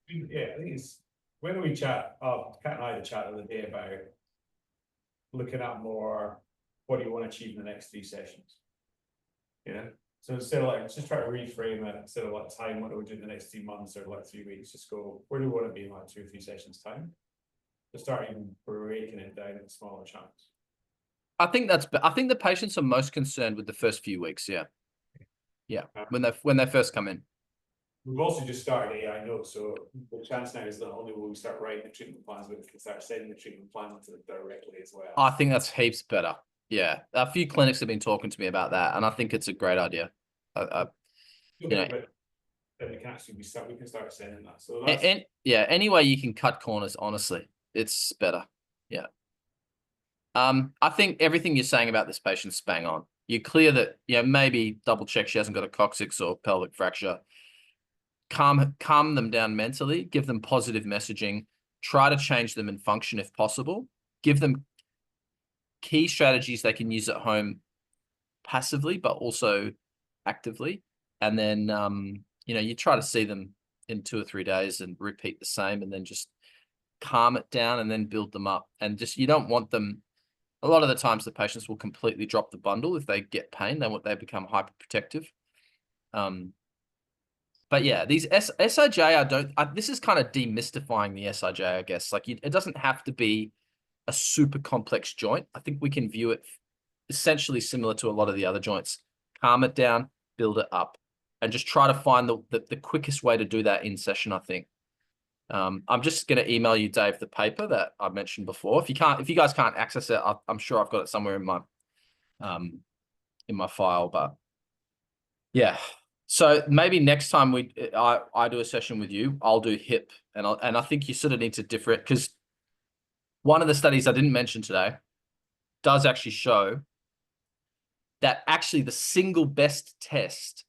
Yeah, I think it's when we chat, Kat and I had a chat the other day about looking at more what do you want to achieve in the next 3 sessions. Yeah. So instead of like just try to reframe it instead of like time, what do we do in the next 3 months or like 3 weeks, just go where do we want to be in like 2 or 3 sessions time? To start even breaking it down in smaller chunks. I think the patients are most concerned with the first few weeks. Yeah. When they first come in. We've also just started AI notes, so the chance now is that only will we start writing the treatment plans, but we can start sending the treatment plans to them directly as well. I think that's heaps better. Yeah, a few clinics have been talking to me about that, and I think it's a great idea. You know, then we can actually we can start sending that. So that's and yeah, any way you can cut corners, honestly, it's better. Yeah. I think everything you're saying about this patient's bang on. You're clear that, maybe double check she hasn't got a coccyx or pelvic fracture. Calm them down mentally, give them positive messaging, try to change them in function if possible, give them key strategies they can use at home passively, but also actively. And then, you try to see them in 2 or 3 days and repeat the same, and then just calm it down and then build them up. And just, you don't want them, a lot of the times the patients will completely drop the bundle if they get pain. They become hyperprotective. But yeah, these SIJ, this is kind of demystifying the SIJ, I guess. Like, it doesn't have to be a super complex joint. I think we can view it essentially similar to a lot of the other joints. Calm it down, build it up, and just try to find the quickest way to do that in session, I think. I'm just going to email you, Dave, the paper that I mentioned before. If you guys can't access it, I'm sure I've got it somewhere in my file. But yeah, so maybe next time I do a session with you, I'll do hip, and I think you sort of need to differ it, because one of the studies I didn't mention today does actually show that actually the single best test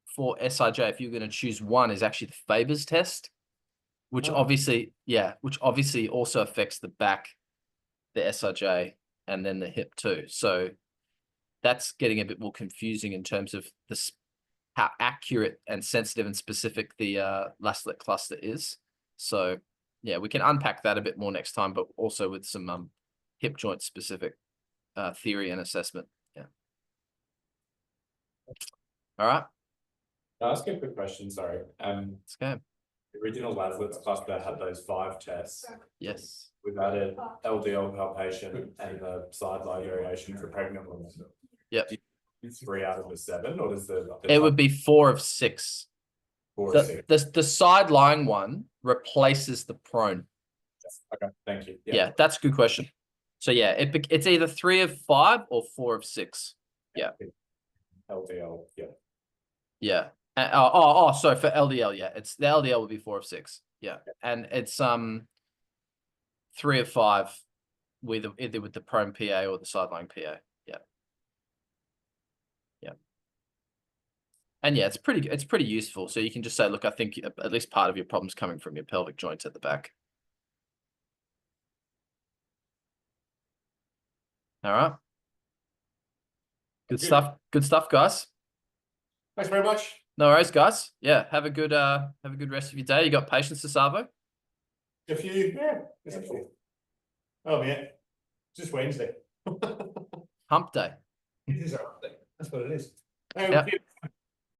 for SIJ, if you're going to choose one, is actually the Faber's test. Which obviously also affects the back, the SIJ, and then the hip too. So that's getting a bit more confusing in terms of how accurate and sensitive and specific the lacet cluster is. So yeah, we can unpack that a bit more next time, but also with some hip joint specific theory and assessment. Yeah. All right. Can I ask you a quick question? Sorry. Let's go. The original Laslett cluster had those 5 tests. Yes. We've added LDL palpation and the side lie variation for pregnant women. Yep. 3 out of the 7, or does it would be 4 of 6. 4 or 6? The side lying one replaces the prone. Okay, thank you. Yeah, that's a good question. So yeah, it's either 3 of 5 or 4 of 6. Yeah. LDL, yeah. Yeah. Sorry, for LDL, yeah. It's the LDL would be 4 of 6. Yeah. And it's 3 of 5 either with the prone PA or the sideline PA. Yeah. Yeah. And yeah, it's pretty useful. So you can just say, look, I think at least part of your problem's coming from your pelvic joints at the back. All right. Good stuff. Good stuff, guys. Thanks very much. No worries, guys. Yeah, have a good rest of your day. You got patience to Savo? A few, yeah. It's a few. Oh yeah, just Wednesday. Hump day. It is a hump day. That's what it is. Yep.